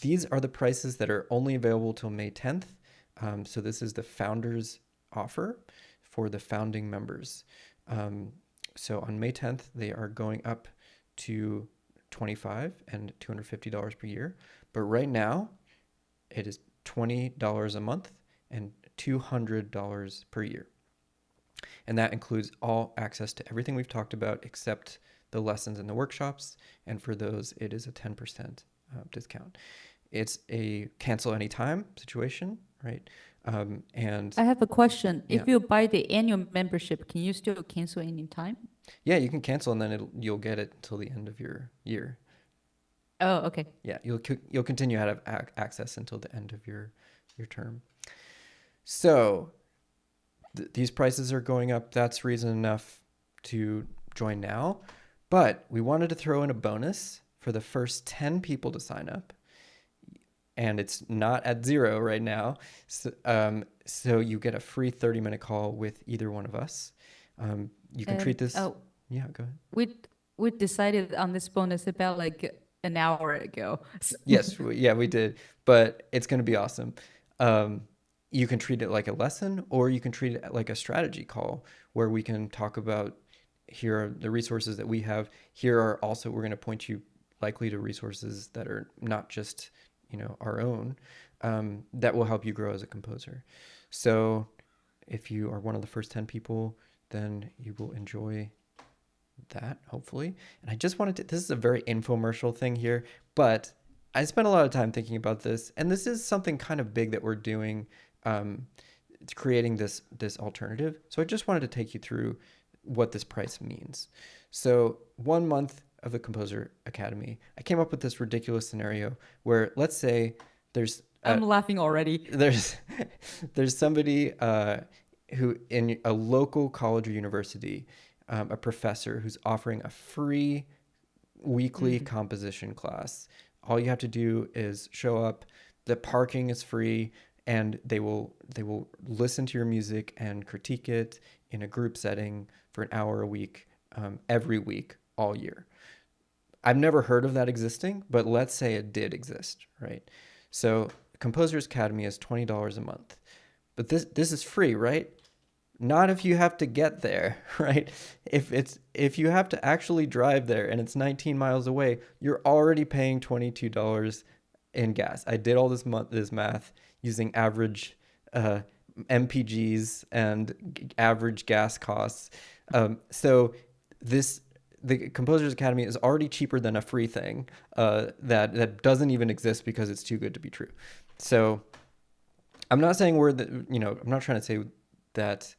These are the prices that are only available till May 10th. So this is the founders offer for the founding members. So on May 10th, they are going up to $25 and $250 per year. But right now, it is $20 a month and $200 per year. And that includes all access to everything we've talked about except the lessons and the workshops. And for those, it is a 10% discount. It's a cancel anytime situation, right? And I have a question. yeah, If you buy the annual membership, can you still cancel anytime? yeah, you can cancel and then you'll get it until the end of your year. Oh, okay. Yeah, you'll continue to have access until the end of your term. So these prices are going up. That's reason enough to join now. But we wanted to throw in a bonus for the first 10 people to sign up. And it's not at 0 right now. So you get a free 30-minute call with either one of us. You can treat And this. Yeah, go ahead. we decided on this bonus about like an hour ago. Yes, yeah, we did. But it's going to be awesome. Um, you can treat it like a lesson, or you can treat it like a strategy call where we can talk about, here are the resources that we have. Here are also, we're going to point you likely to resources that are not just, our own, that will help you grow as a composer. So if you are one of the first 10 people, then you will enjoy that, hopefully. And I just wanted to, this is a very infomercial thing here, but I spent a lot of time thinking about this, and this is something kind of big that we're doing, creating this alternative. So I just wanted to take you through what this price means. So 1 month of the Composer Academy, I came up with this ridiculous scenario where, let's say there's I'm laughing already. there's there's somebody who in a local college or university, a professor who's offering a free weekly composition class. All you have to do is show up. The parking is free, and they will listen to your music and critique it in a group setting for an hour a week, every week, all year. I've never heard of that existing, but let's say it did exist, right? So Composers Academy is $20 a month, but this is free, right? Not if you have to get there, right? If you have to actually drive there and it's 19 miles away, you're already paying $22 in gas. I did all this math using average MPGs and average gas costs. So the Composers Academy is already cheaper than a free thing that doesn't even exist because it's too good to be true. So I'm not saying I'm not trying to say that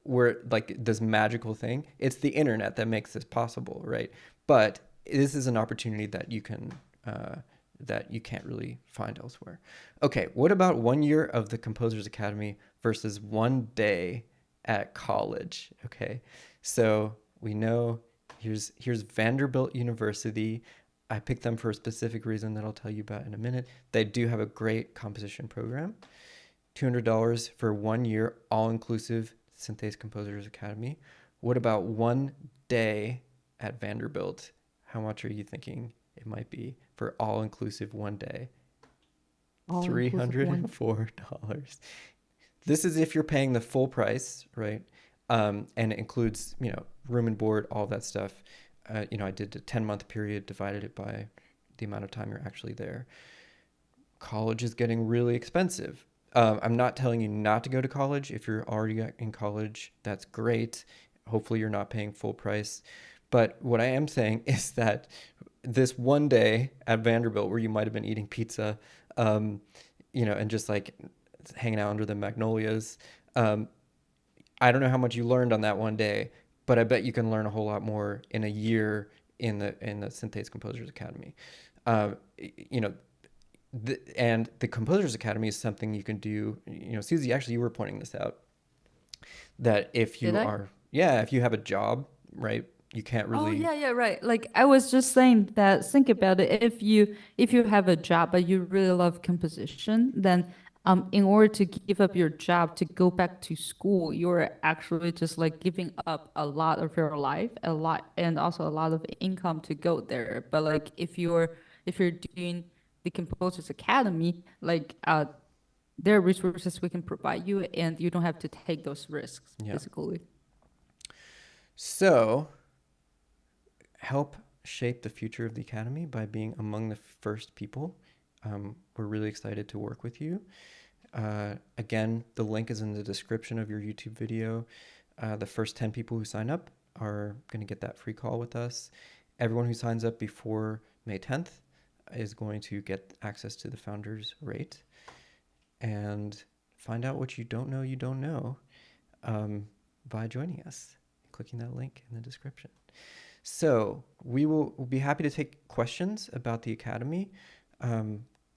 we're like this magical thing. It's the internet that makes this possible, right? But this is an opportunity that you can't really find elsewhere. Okay, what about 1 year of the Composers Academy versus 1 day at college? Okay, so we know here's Vanderbilt University. I picked them for a specific reason that I'll tell you about in a minute. They do have a great composition program. $200 for 1 year, all-inclusive Synthase Composers Academy. What about 1 day at Vanderbilt? How much are you thinking it might be for all-inclusive 1 day? $304. This is if you're paying the full price, right? And it includes, room and board, all that stuff. I did a 10-month period, divided it by the amount of time you're actually there. College is getting really expensive. I'm not telling you not to go to college. If you're already in college, that's great. Hopefully you're not paying full price. But what I am saying is that this 1 day at Vanderbilt where you might have been eating pizza, and just like hanging out under the magnolias, I don't know how much you learned on that 1 day, but I bet you can learn a whole lot more in a year in the Synthase Composers Academy. And the Composers Academy is something you can do. Susie, actually, you were pointing this out, that if you if you have a job, right, you can't Oh really. yeah, right. Like I was just saying that think about it. If you have a job but you really love composition, then in order to give up your job to go back to school, you're actually just like giving up a lot of your life, a lot, and also a lot of income to go there. But like if you're doing the Composers Academy, like there are resources we can provide you, and you don't have to take those risks, Yeah. basically. So help shape the future of the Academy by being among the first people. We're really excited to work with you. Again, the link is in the description of your YouTube video. The first 10 people who sign up are going to get that free call with us. Everyone who signs up before May 10th is going to get access to the founders rate and find out what you don't know by joining us, clicking that link in the description. So we'll be happy to take questions about the Academy.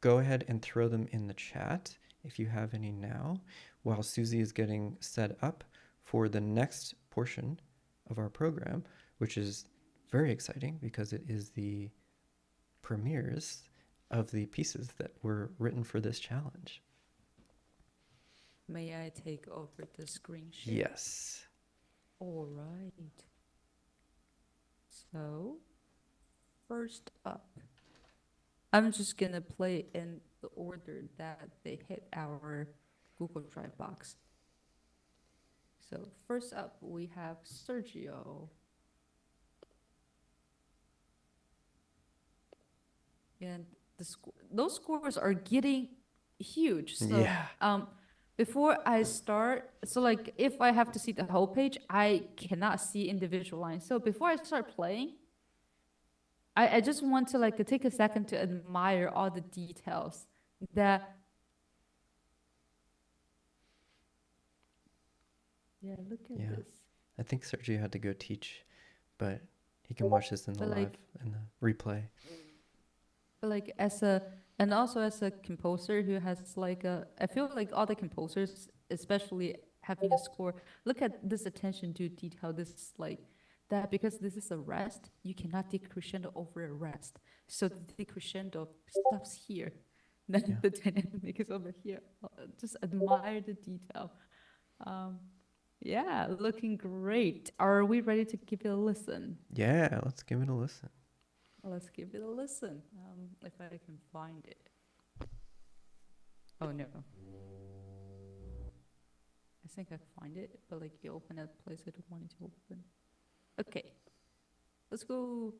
Go ahead and throw them in the chat if you have any now, while Susie is getting set up for the next portion of our program, which is very exciting because it is the premieres of the pieces that were written for this challenge. May I take over the screen share? Yes. All right. So, first up, I'm just gonna play in the order that they hit our Google Drive box. So first up, we have Sergio. And those scores are getting huge. So Yeah. before I start, so like if I have to see the whole page, I cannot see individual lines. So before I start playing, I just want to like take a second to admire all the details that. Yeah, look at this. I think Sergio had to go teach, but he can watch this in the in the replay. But like and also as a composer who has like I feel like all the composers, especially having a score, look at this attention to detail. This like that because this is a rest, you cannot decrescendo over a rest. So the decrescendo stops here. Then the dynamic is over here. Just admire the detail. Yeah, looking great. Are we ready to give it a listen? Yeah, let's give it a listen. Let's give it a listen. If I can find it. Oh no. I think I find it, but like you open a place I don't want it to open. Okay. Let's go.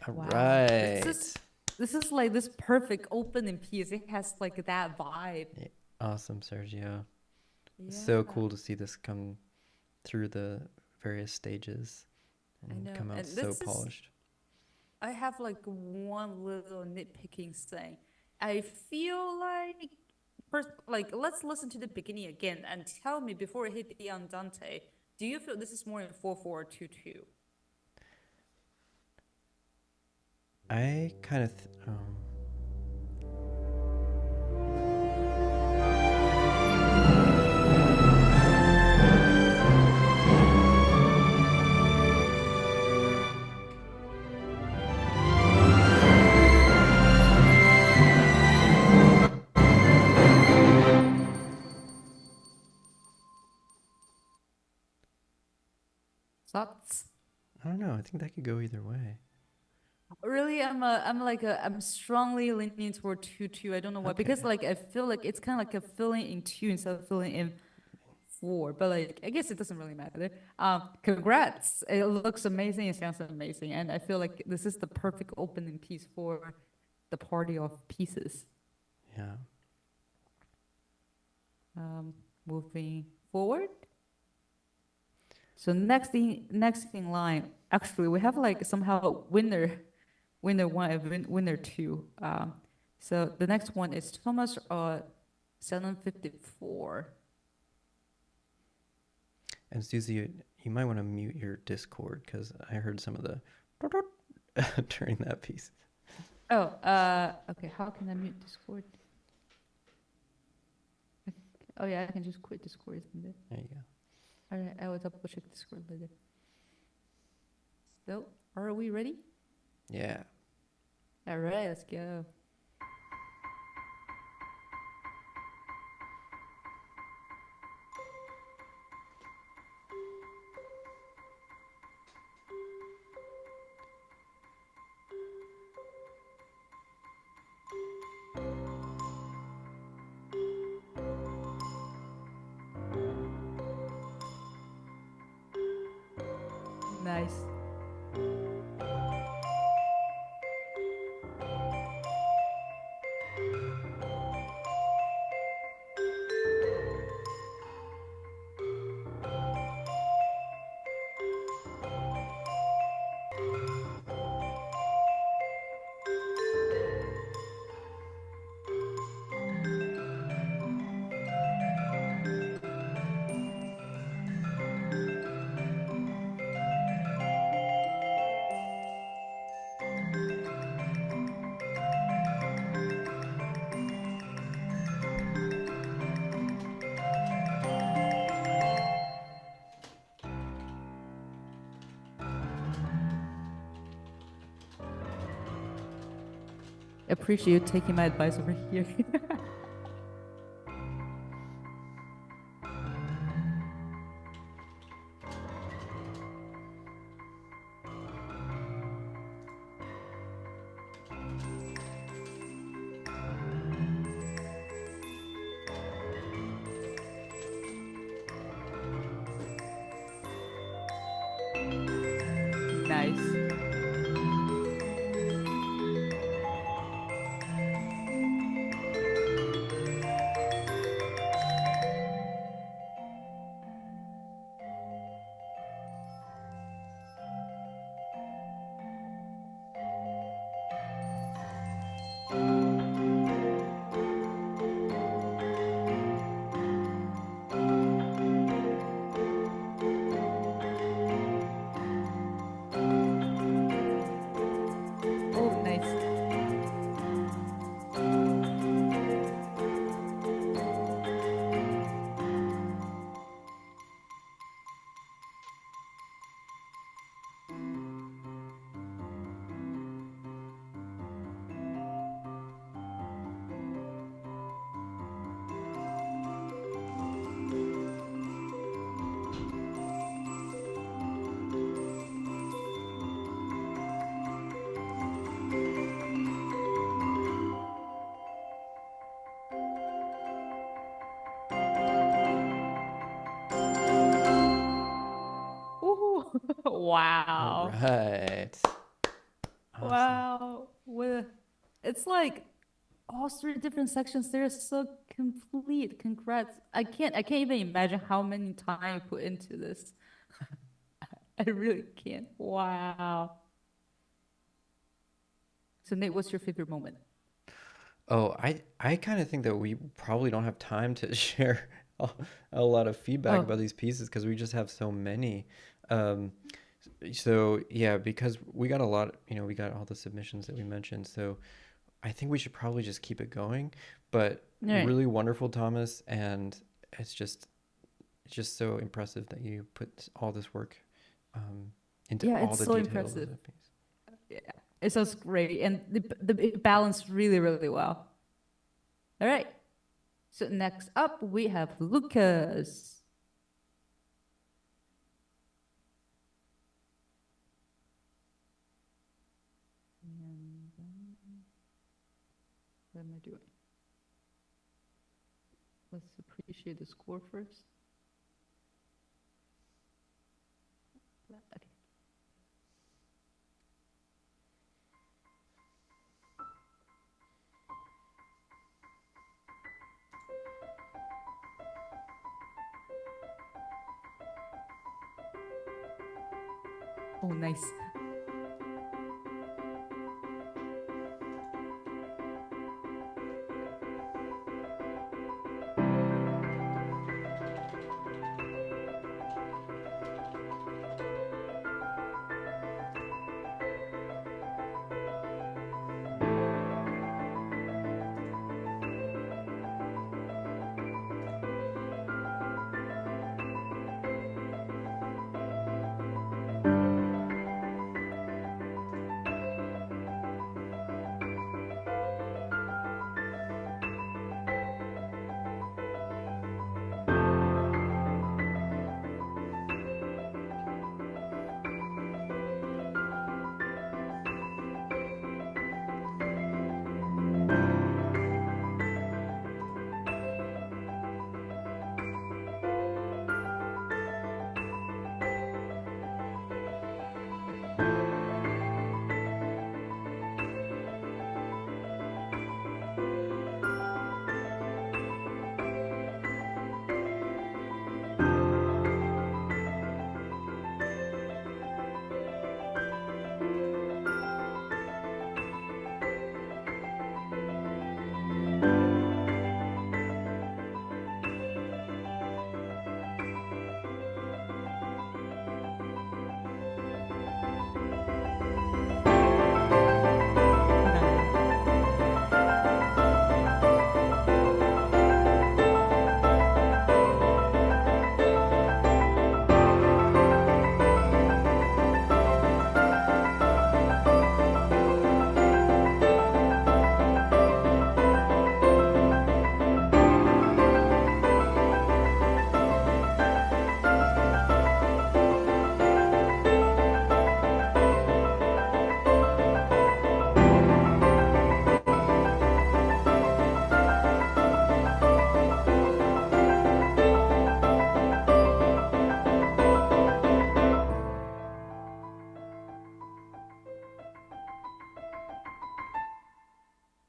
All Wow. right. This is like this perfect opening piece. It has like that vibe. Yeah. Awesome, Sergio. Yeah. So cool to see this come through the various stages and come out so polished. I have like one little nitpicking thing. I feel like first, like let's listen to the beginning again and tell me before it hit the andante. Do you feel this is more in 4/4 or 2/2? I kind of Thoughts? I don't know. I think that could go either way. Really, I'm strongly leaning toward 2/2. I don't know why, because like I feel like it's kind of like a filling in 2 instead of filling in 4. But like I guess it doesn't really matter. Congrats! It looks amazing. It sounds amazing, and I feel like this is the perfect opening piece for the party of pieces. Yeah. Moving forward. So next in line, actually, we have like somehow winner one and winner two. So the next one is Thomas 754. And Susie, you might want to mute your Discord because I heard some of the during that piece. Oh, okay. How can I mute Discord? Oh yeah, I can just quit Discord, isn't it? There you go. All right, I will double check Discord later. So, are we ready? Yeah. All right, let's go. Nice. Appreciate you taking my advice over here. Nice. Oh, nice. Ooh, All wow. right. Awesome. Wow. It's like all three different sections. They're so complete. Congrats. I can't even imagine how many time you put into this. I really can't. Wow. So Nate, what's your favorite moment? Oh, I kind of think that we probably don't have time to share a lot of feedback Oh, about these pieces because we just have so many. Um, so yeah, because we got a lot, we got all the submissions that we mentioned. So I think we should probably just keep it going. But all right. really wonderful, Thomas, and it's just so impressive that you put all this work into Yeah, all it's the so details of impressive. the piece. Yeah, it sounds great, and it balanced really, really well. All right. So next up, we have Lucas. And what am I doing? Let's appreciate the score first. Okay. Oh, nice. Nice.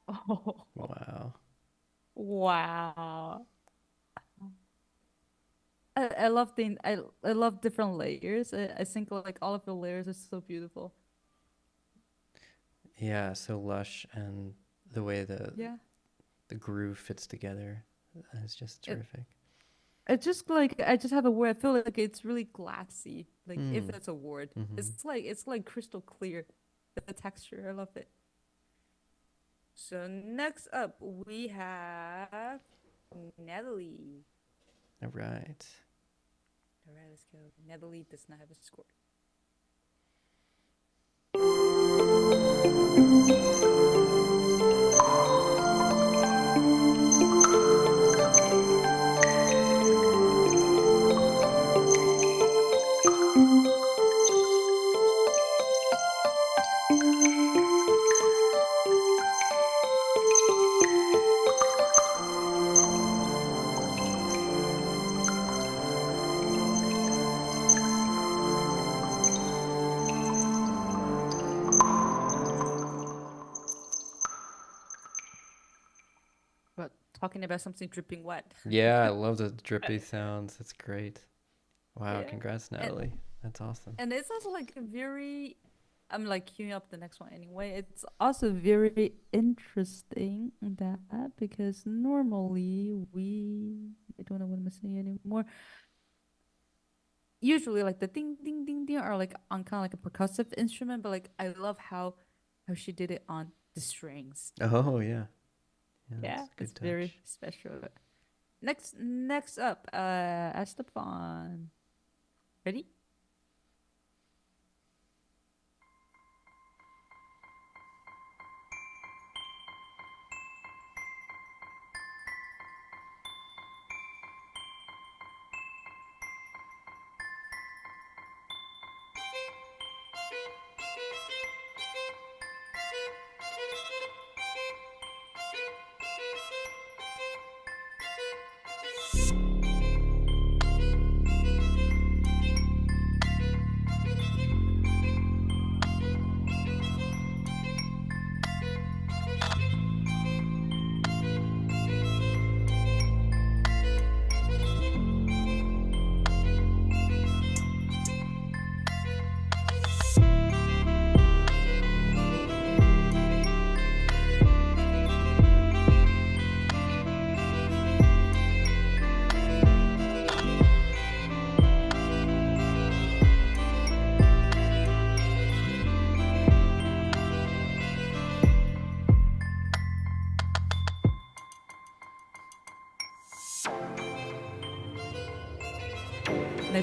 Oh, Wow. wow. I love I love different layers. I think like all of the layers are so beautiful. Yeah, so lush, and the way Yeah. the groove fits together is just It terrific. it just like I just have a word. I feel like it's really glassy. Like if Mm. that's a word. Mm-hmm. It's like crystal clear. The texture. I love it. So next up we have Natalie. All right. All right, let's go. Natalie does not have a score. But talking about something dripping wet. Yeah, I love the drippy sounds. It's great. Wow, Yeah. congrats, And Natalie. That's awesome. and it's also like a very I'm like queuing up the next one anyway. It's also very interesting that because normally I don't know what I'm saying anymore. Usually like the ding ding ding ding are like on kind of like a percussive instrument, but like I love how she did it on the strings. Oh, yeah. Yeah, Yeah, that's a it's good very touch. special. Next up, Esteban. Ready?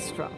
Let's drop.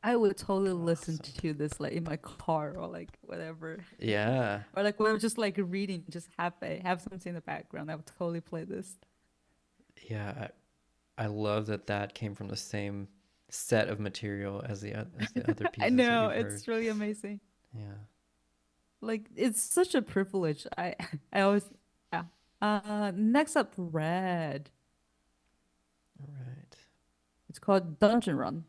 I would totally listen Awesome. to this like in my car or like whatever. Yeah. Or like when I'm just like reading, just have something in the background. I would totally play this. Yeah. I love that that came from the same set of material as the other I pieces that know, you've heard. it's really amazing. Yeah. Like it's such a privilege. I always yeah. Next up, Red. All right. It's called Dungeon Run.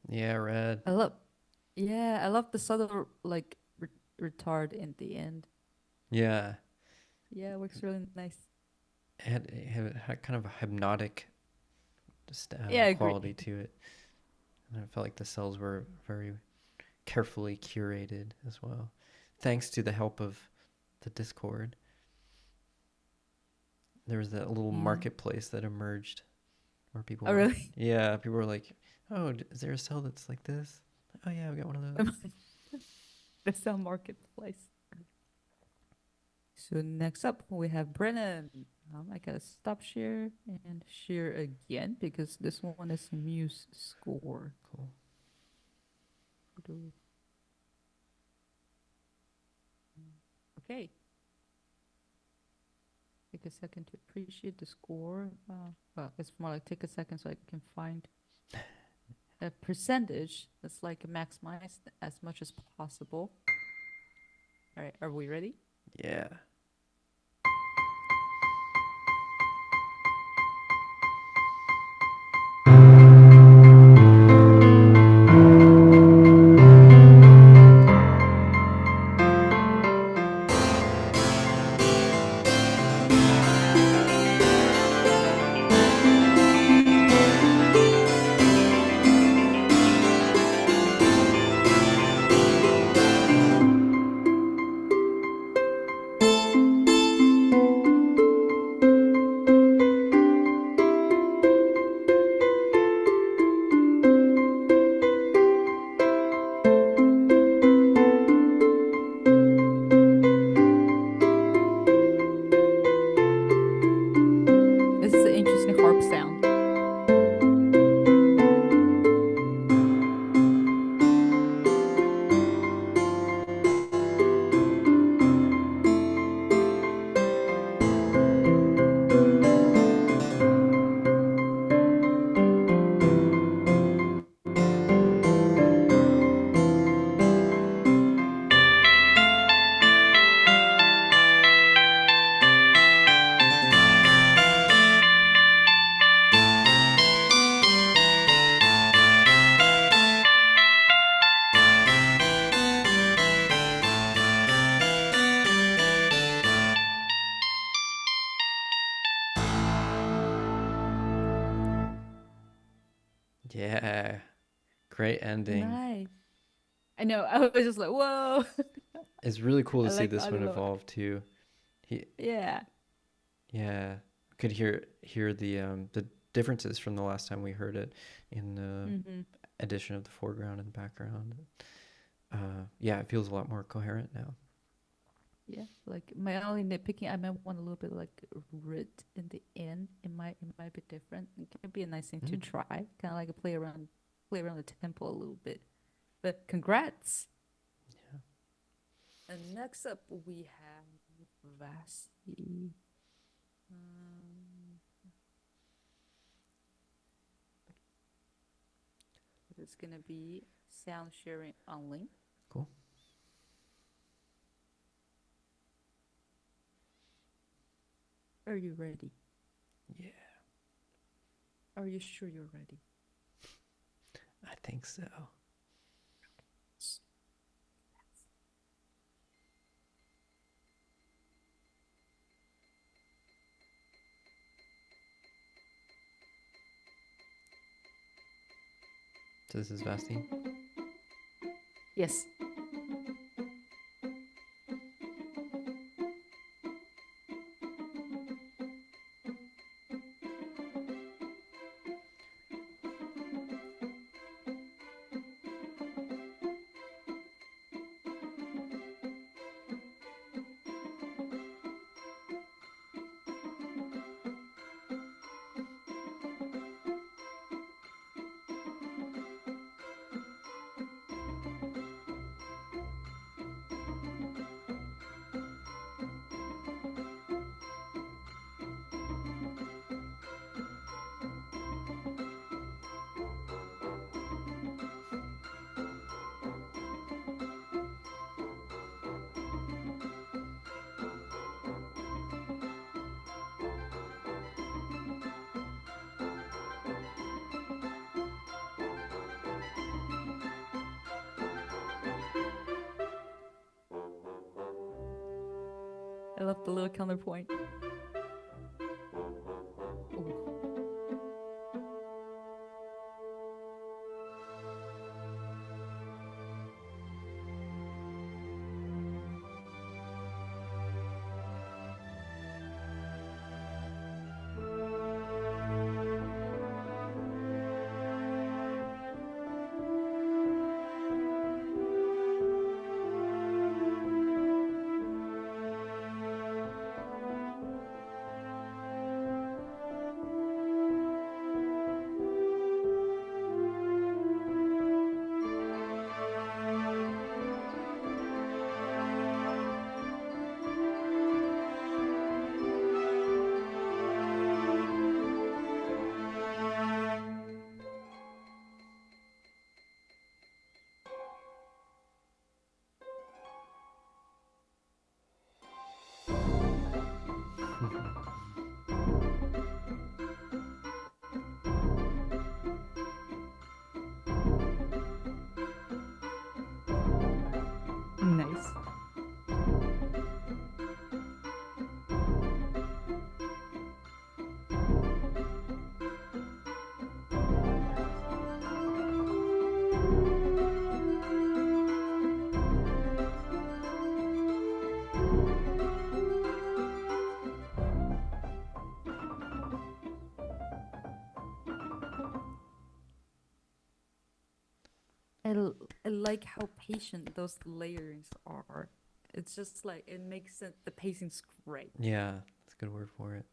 Yeah, Red. I love yeah, I love the subtle like retard in the end. Yeah. Yeah, it works really nice. It had kind of a hypnotic just, Yeah, I agree. quality to it. And I felt like the cells were very carefully curated as well, thanks to the help of the Discord. There was that little Mm. marketplace that emerged where people Oh were, really? yeah, people were like, "Oh, is there a cell that's like this? Oh yeah, we got one of those." The Cell Marketplace. So next up we have Brennan. I gotta stop share and share again because this one is Muse score. Cool. Okay. Take a second to appreciate the score. Well, it's more like take a second so I can find a percentage that's like maximized as much as possible. All right, are we ready? Yeah. Yeah. Great ending. Nice. I know. I was just like, whoa. It's really cool to I see like this that a one lot. evolve too. He, Yeah. yeah, could hear the differences from the last time we heard it in the Mm-hmm. addition of the foreground and background. Yeah, it feels a lot more coherent now. Yeah. Like my only nitpicking, I might want a little bit like rid in the end. It might be different. It can be a nice thing to Mm. try. Kind of like a play around the tempo a little bit. But congrats. Yeah. And next up we have Vasi. Um, it's gonna be sound sharing only. Cool. Are you ready? Yeah, Are you sure you're ready? I think so. So this is Vasti. Yes. I love the little counterpoint. Ooh. Nice. I like how patient those layers are. It's just like it makes it the pacing's great. Yeah, that's a good word for it.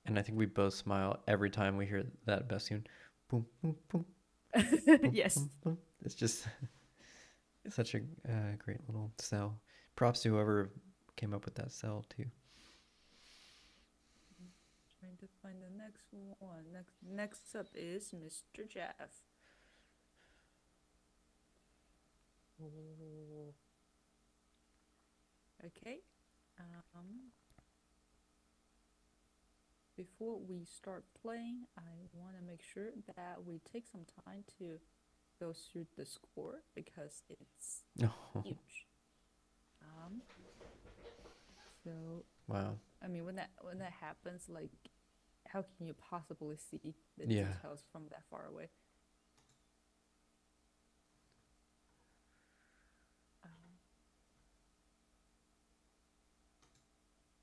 And I think we both smile every time we hear that bassoon. Boom, boom, boom, boom, Yes. boom, boom. It's just such a great little cell. Props to whoever came up with that cell too. Trying to find the next one. Next up is Mr. Jeff. Oh. Okay. Um, Before we start playing, I want to make sure that we take some time to go through the score because it's Oh, huge. Um, so wow. I mean, when that happens, like, how can you possibly see the Yeah. details from that far away?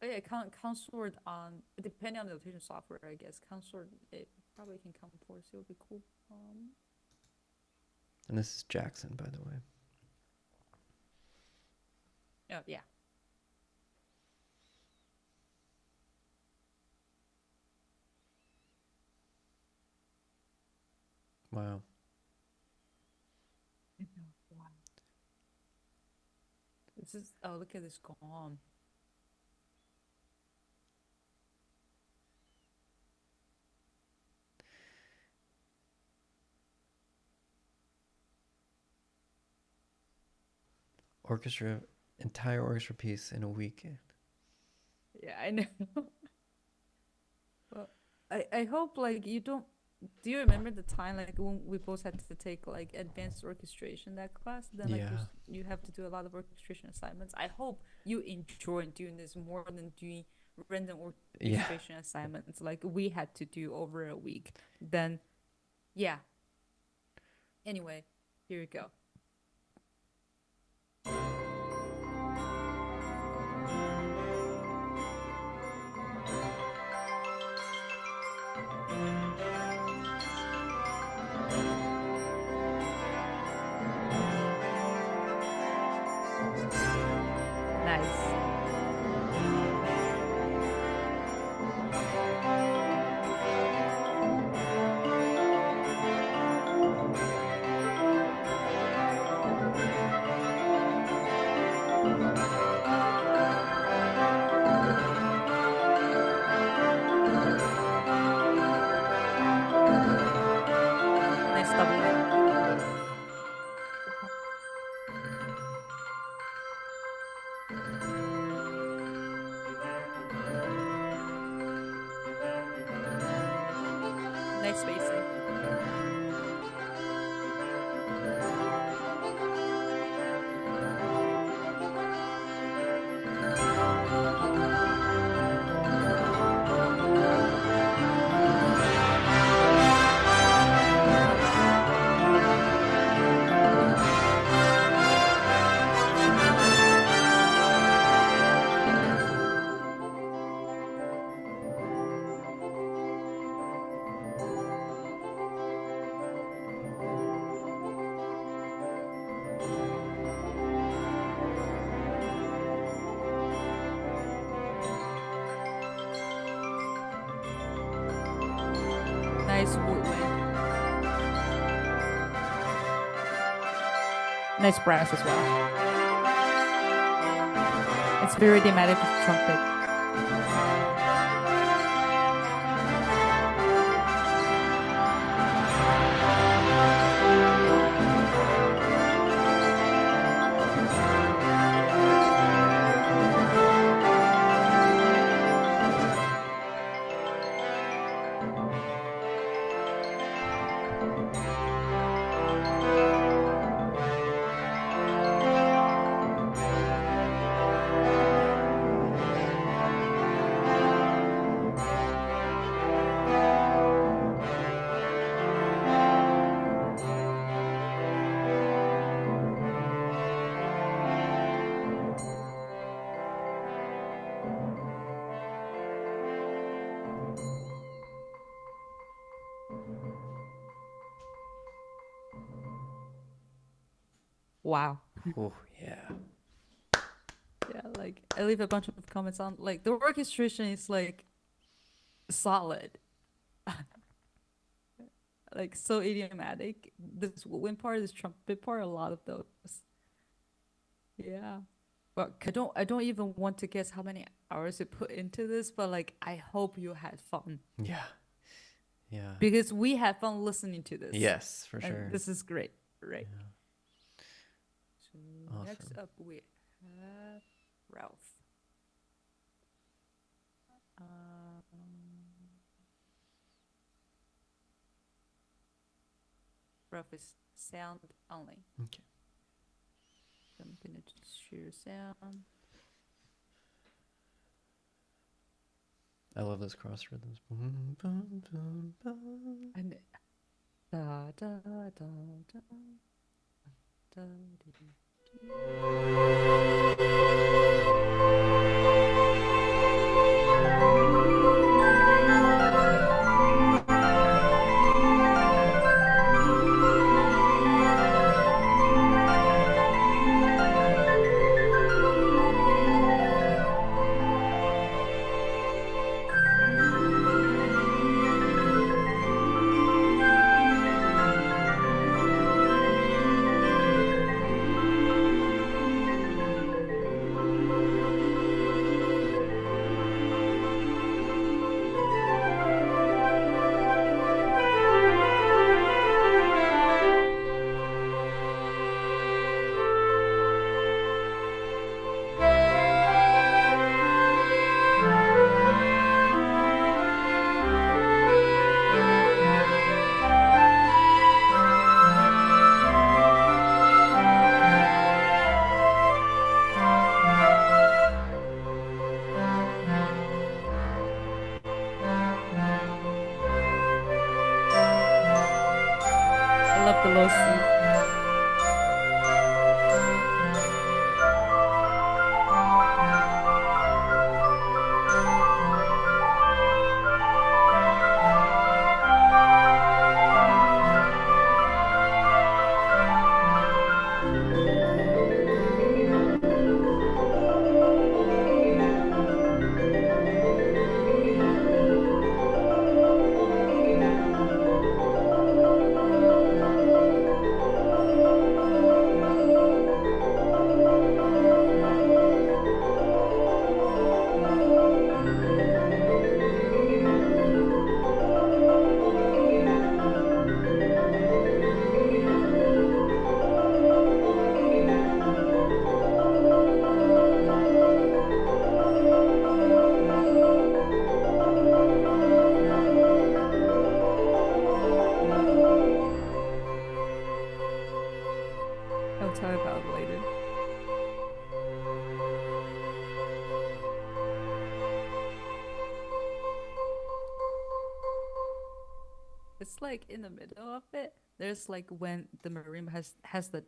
Oh yeah, consort on depending on the notation software, I guess. Consort it probably can come force. It would be cool. And this is Jackson, by the way. Oh yeah. Wow. Wow. This is oh look at this gone. Orchestra, entire orchestra piece in a week. Yeah, I know. Well, I hope like you don't. Do you remember the time like when we both had to take like advanced orchestration that class? Then like Yeah. you have to do a lot of orchestration assignments. I hope you enjoy doing this more than doing random Yeah. orchestration assignments like we had to do over a week. Then, yeah. Anyway, here you go. Nice. Nice doubling. Nice spacing. Nice woodwind. Nice brass as well. It's very thematic with trumpet. Wow. Oh, yeah. Yeah, like I leave a bunch of comments on like the orchestration is like solid. Like so idiomatic. This wind part, this trumpet part, a lot of those. Yeah. But I don't even want to guess how many hours it put into this, but like I hope you had fun. Yeah. Yeah. Because we had fun listening to this. Yes, for And sure. this is great. Right. Yeah. So next Awesome. up we have Ralph. Ralph is sound only. Okay. So I'm gonna just share sound. I love those cross rhythms. And da da da da da da. it's like in the middle of it. There's like when the marimba has the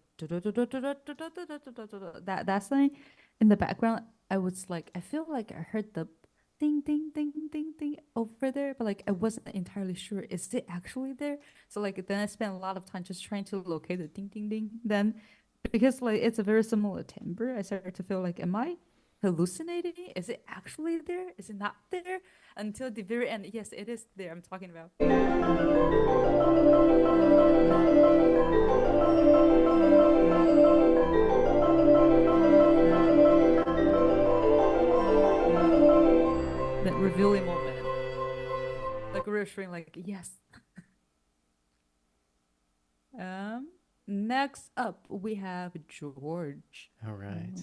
that thing in the background. I was like, I feel like I heard the ding ding ding ding ding over there, but like I wasn't entirely sure is it actually there. So like then I spent a lot of time just trying to locate the ding ding ding. Then because like it's a very similar timbre, I started to feel like, am I hallucinating? Is it actually there? Is it not there? Until the very end, yes, it is there. I'm talking about. That revealing moment, like reassuring, like yes. Um, Next up we have George. All right.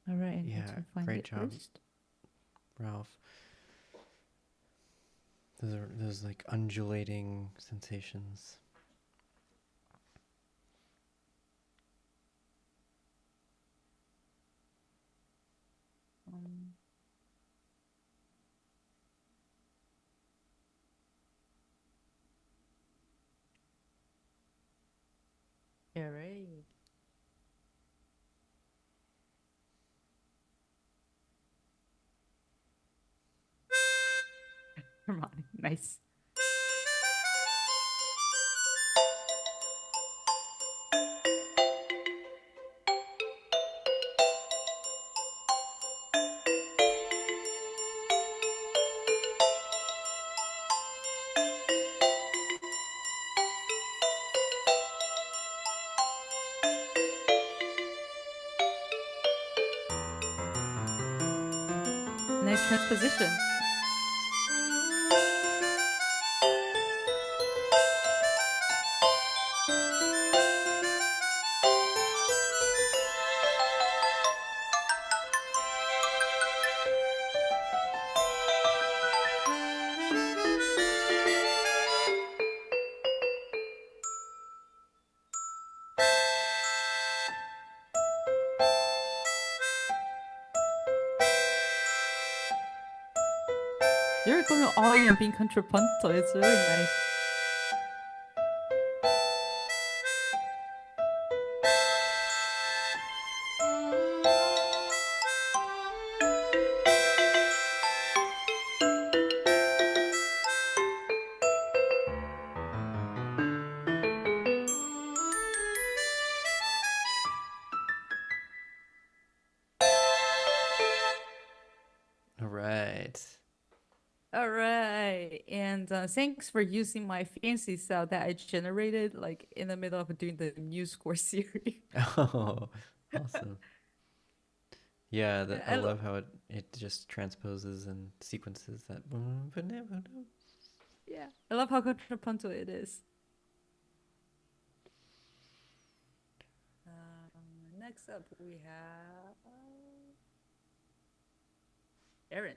All right, I need Yeah, to find great it job, first. Ralph. Those like undulating sensations. Um, all right. Hermione, nice. Nice transposition. You're going all in and being contrapuntal. It's really nice. All right. All right, and thanks for using my fancy sound that I generated like in the middle of doing the new score series. Oh, awesome. Yeah, I I lo- love how it just transposes and sequences that. yeah, I love how contrapuntal it is. Next up we have Aaron.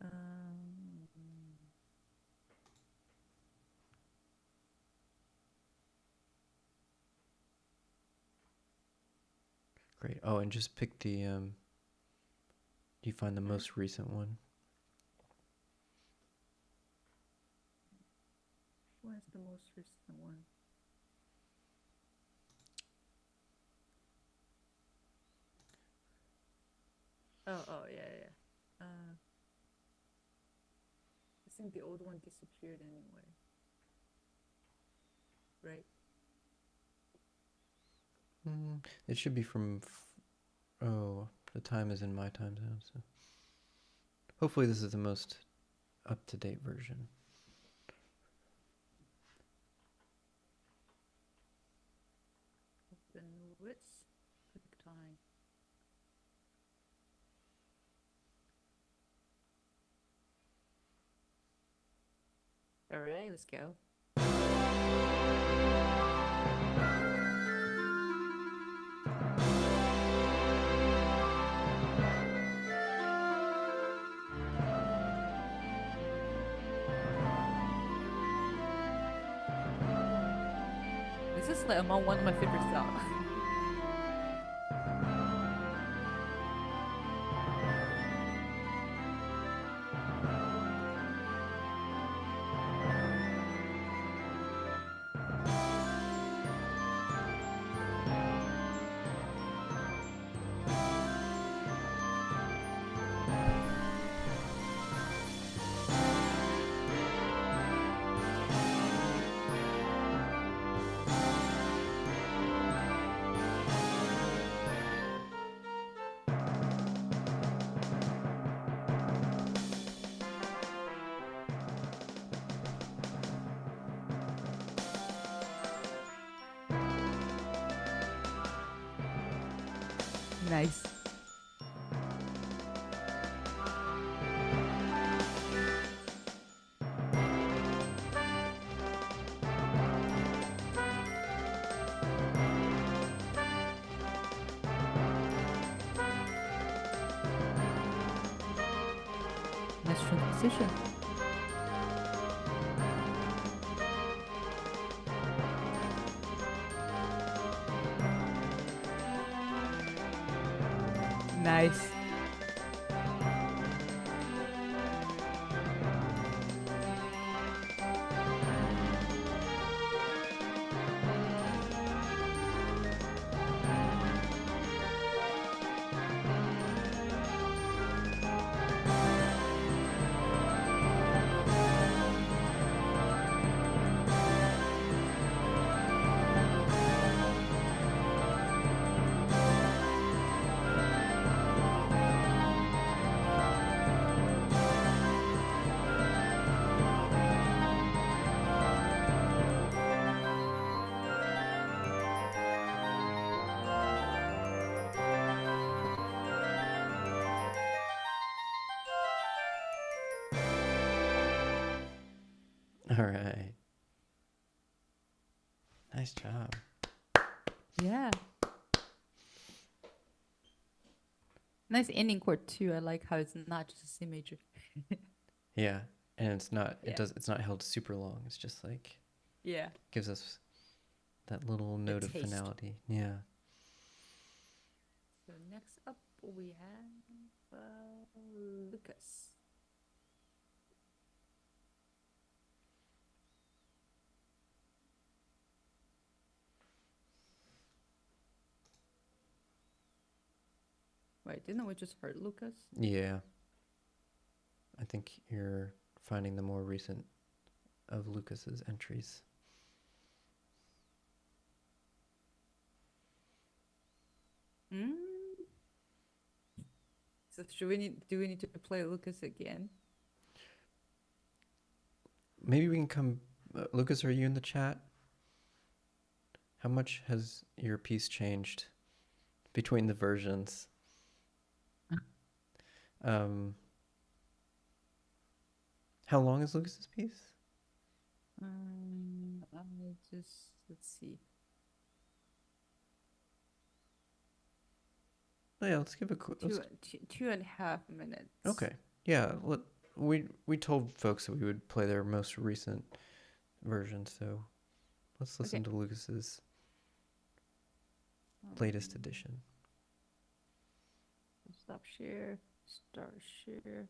Um, Great. Oh, and just pick the you find the Sure. most recent one. What's the most recent one? Oh, yeah, yeah. I think the old one disappeared anyway, right? It should be from. Oh, the time is in my time zone, so hopefully this is the most up-to-date version. Open with quick time. All right, let's go. This is like among one of my favorite songs. Nice. Nice transition. Nice. All right. Nice job. Yeah. Nice ending chord too. I like how it's not just a C major. Yeah, and it's not. Yeah. It's not held super long. It's just like Yeah. gives us that little note of taste. finality. Yeah. So next up we have Lucas. Wait, didn't we just heard Lucas? Yeah. I think you're finding the more recent of Lucas's entries. Mm. So do we need to play Lucas again? Maybe we can come. Lucas, are you in the chat? How much has your piece changed between the versions? How long is Lucas's piece? I just let's see. Oh, yeah, let's give a quick. 2.5 minutes. Okay. Yeah. We told folks that we would play their most recent version, so let's listen to Lucas's latest edition. Stop share. Start share.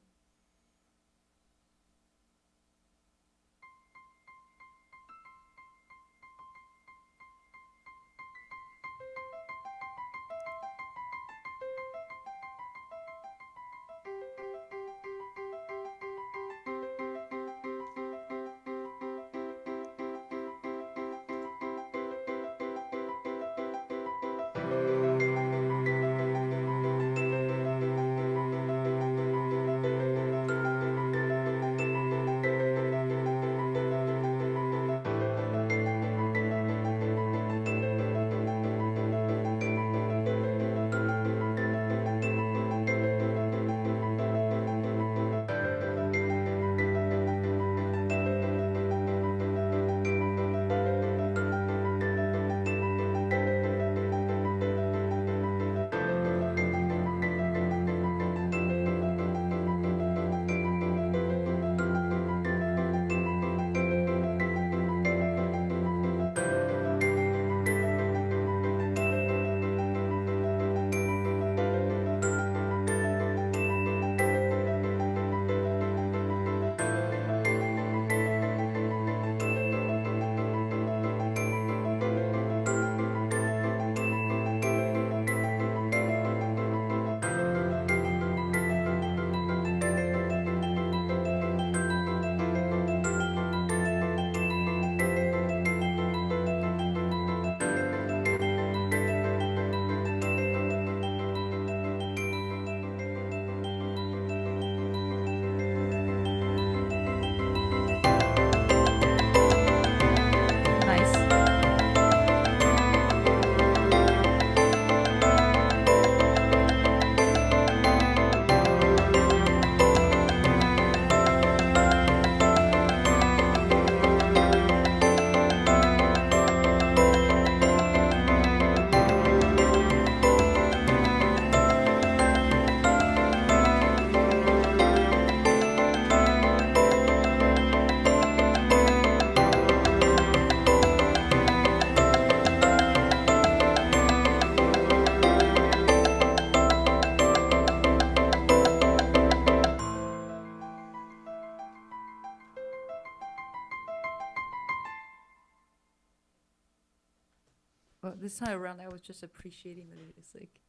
this time around, I was just appreciating the music.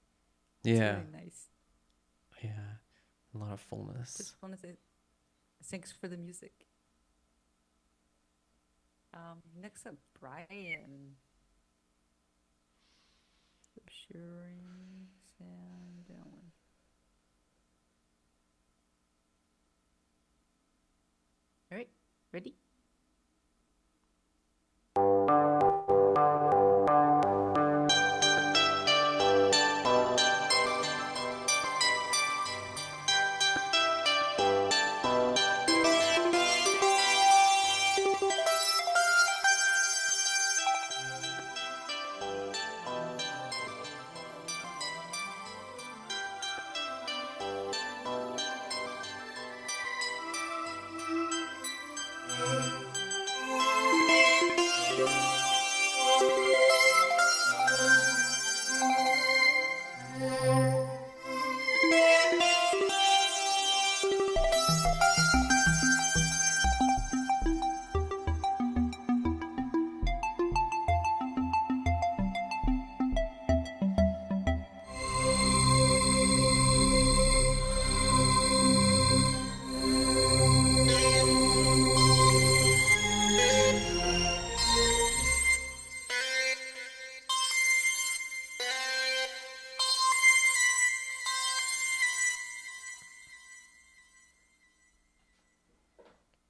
It's Yeah. really nice. Yeah. A lot of fullness. Just want to say thanks for the music. Next up, Brian. Sharing sound down. All right, ready?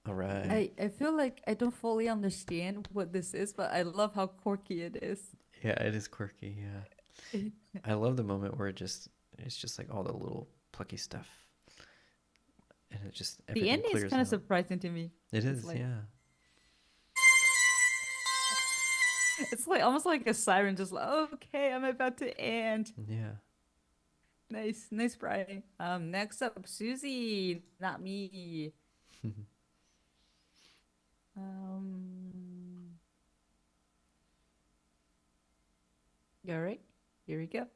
All right. I feel like I don't fully understand what this is, but I love how quirky it is. Yeah, it is quirky. Yeah. I love the moment where it's just like all the little plucky stuff, and it just The everything ending is clears kind of out. surprising to me. It It's is, like yeah. it's like almost like a siren, just like, okay, I'm about to end. Yeah. Nice, Brian. Next up, Susie, not me. All right, here we go.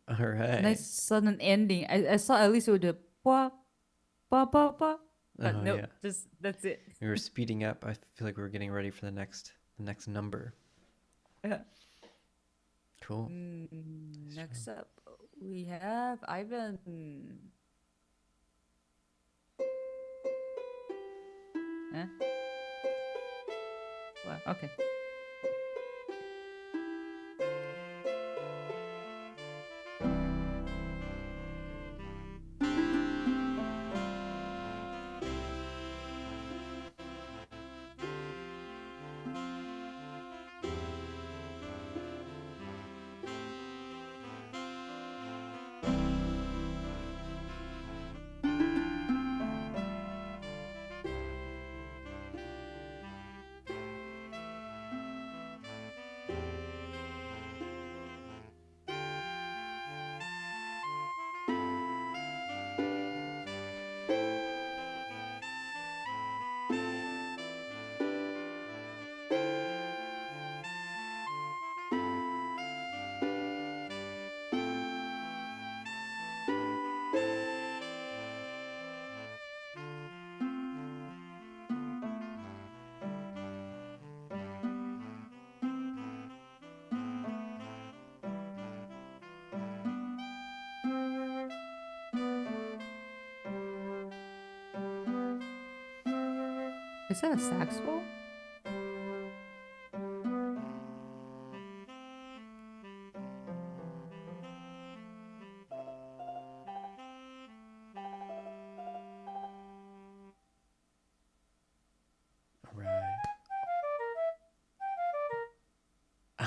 All right. Nice sudden ending. I saw at least with the ba ba, but Oh nope, yeah. just that's it. We were speeding up. I feel like we were getting ready for the next number. Cool. Next up, we have Ivan. Huh? Well, okay. Is that a saxophone? All right. Oh,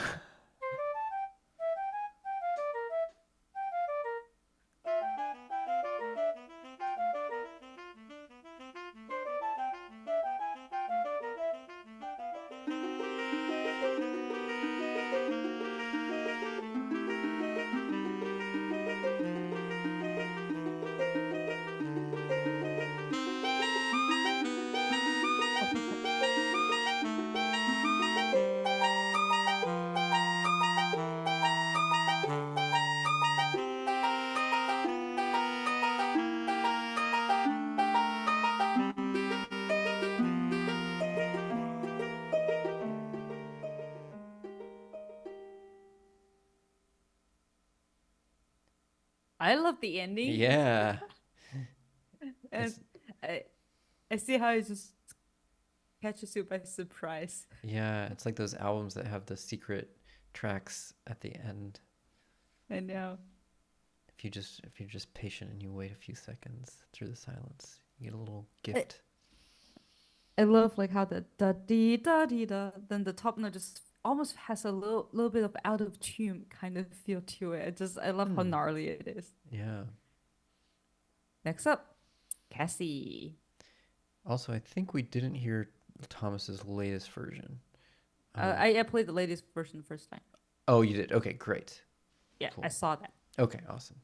perfect. I love the ending. Yeah. And It's I, I see how it just catches you by surprise. yeah, it's like those albums that have the secret tracks at the end. I know. If you're just patient and you wait a few seconds through the silence, you get a little I, gift. I love like how the da dee da dee da, then the top note just almost has a little bit of out of tune kind of feel to it. I love how Hmm. gnarly it is. Yeah. Next up, Cassie. Also, I think we didn't hear Thomas's latest version. I played the latest version the first time. Oh, you did. Okay, great. Yeah, I Cool. saw that. Okay, awesome.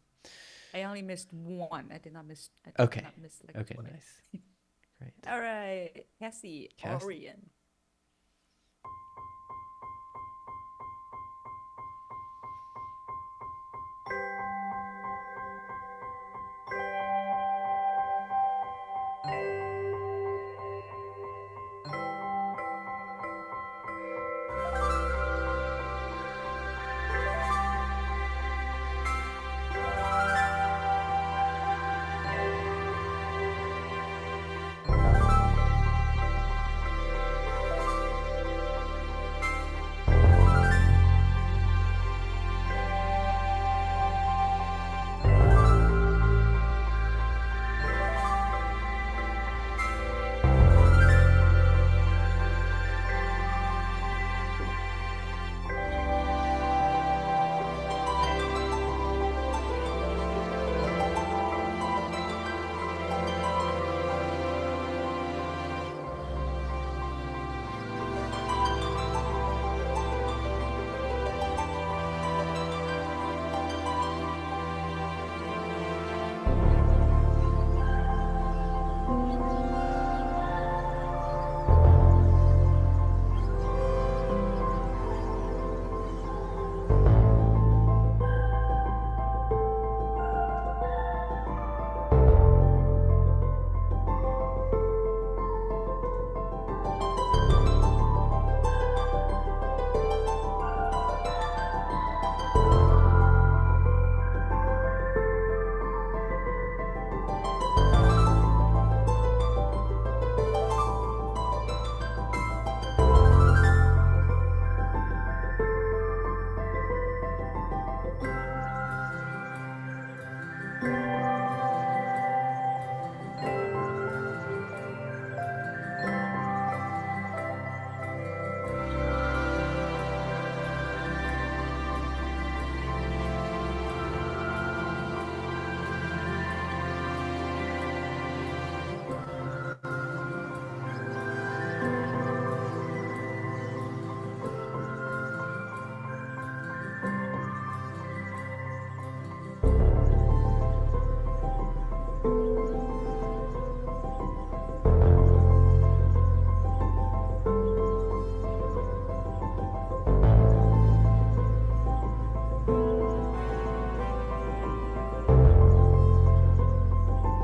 I only missed one. I did not miss. I did Okay. not miss like Okay, twice. nice. Great. All right, Cassie, Cass- Orion.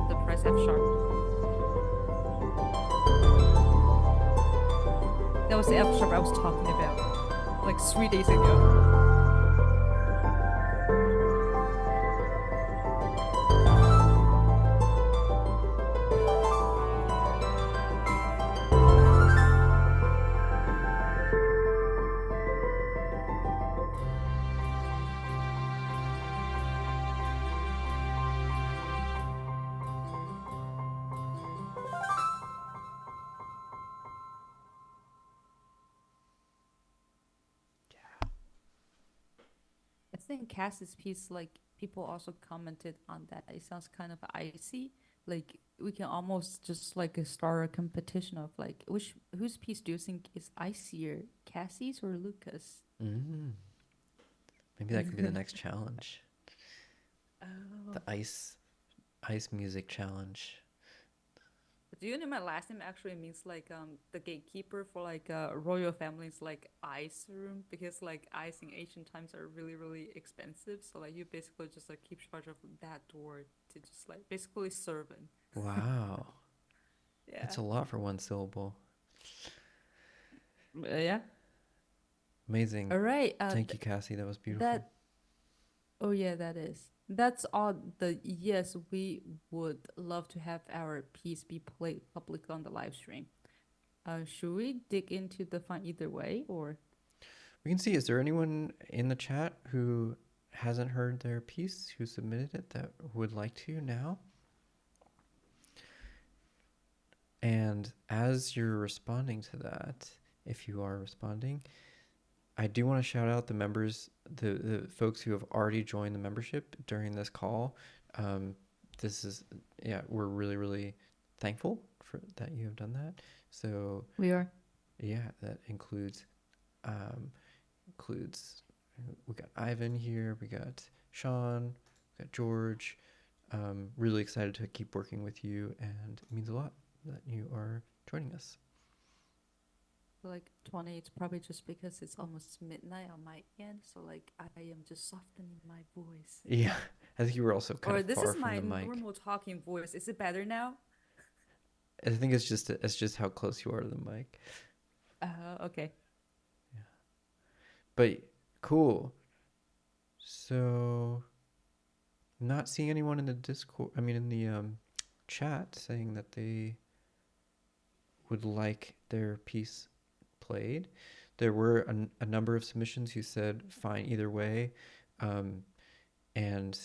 The press F sharp. That was the F sharp I was talking about, like 3 days ago. think Cass's piece, like people also commented on that. It sounds kind of icy. Like we can almost just like start a competition of like which whose piece do you think is icier, Cassie's or Lucas? Mm, maybe that can be the next challenge. The Oh. ice music challenge. Do you know my last name actually means like the gatekeeper for like royal families like ice room because like ice in ancient times are really really expensive, so like you basically just like keep charge of that door to just like basically servant. Wow. Yeah. That's a lot for one syllable. Yeah. Amazing. All right. Thank you, Cassie. That was beautiful. That. Oh yeah, that is. That's all. The yes, we would love to have our piece be played public on the live stream. Should we dig into the fun either way or? We can see, is there anyone in the chat who hasn't heard their piece, who submitted it, that would like to now? And as you're responding to that, if you are responding, I do want to shout out the members, the folks who have already joined the membership during this call. Um, this is, yeah, we're really, really thankful for that you have done that. So We are. yeah, that um, includes we got Ivan here, we got Sean, we got George. Really excited to keep working with you, and it means a lot that you are joining us. Like 20, it's probably just because it's almost midnight on my end, so like I am just softening my voice. Yeah, I think you were also kind Or of this far is from my the mic. normal talking voice. Is it better now? I think it's just how close you are to the mic. Okay. Yeah. But cool. So not seeing anyone in the Discord. I mean, in the chat saying that they would like their piece played. There were a number of submissions who said fine either way, and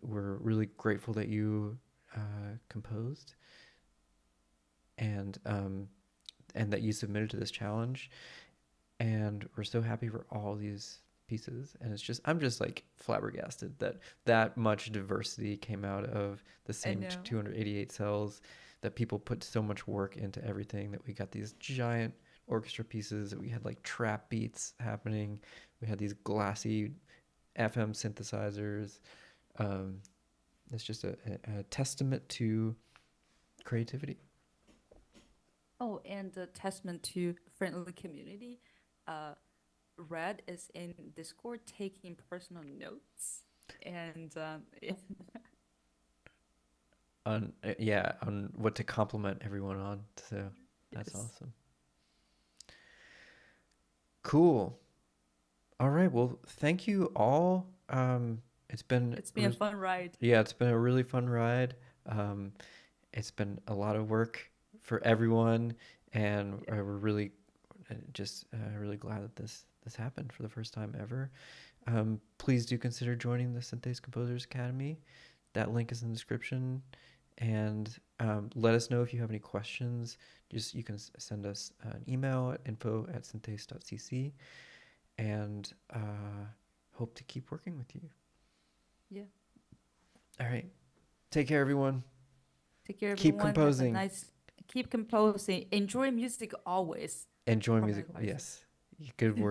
we're really grateful that you composed and that you submitted to this challenge. And we're so happy for all these pieces. And I'm just like flabbergasted that that much diversity came out of the I same know. 288 cells, that people put so much work into everything, that we got these giant orchestra pieces, that we had like trap beats happening, we had these glassy FM synthesizers. um, it's just a testament to creativity. Oh, and a testament to friendly community. Uh, Red is in Discord taking personal notes, and On what to compliment everyone on, so that's yes, awesome. Cool. All right, well, thank you all. It's been it's been a fun ride. yeah, it's been a really fun ride. um, it's been a lot of work for everyone, and Yeah. we're really just really glad that this happened for the first time ever. Please do consider joining the Synthase Composers Academy. That link is in the description. And let us know if you have any questions. Just you can send us an email at info@synthase.cc, and hope to keep working with you. Yeah. All right. Take care, everyone. Take care, Keep everyone. Have a composing. nice. Keep composing. Enjoy music always. Enjoy From my music. advice. Yes. Good work.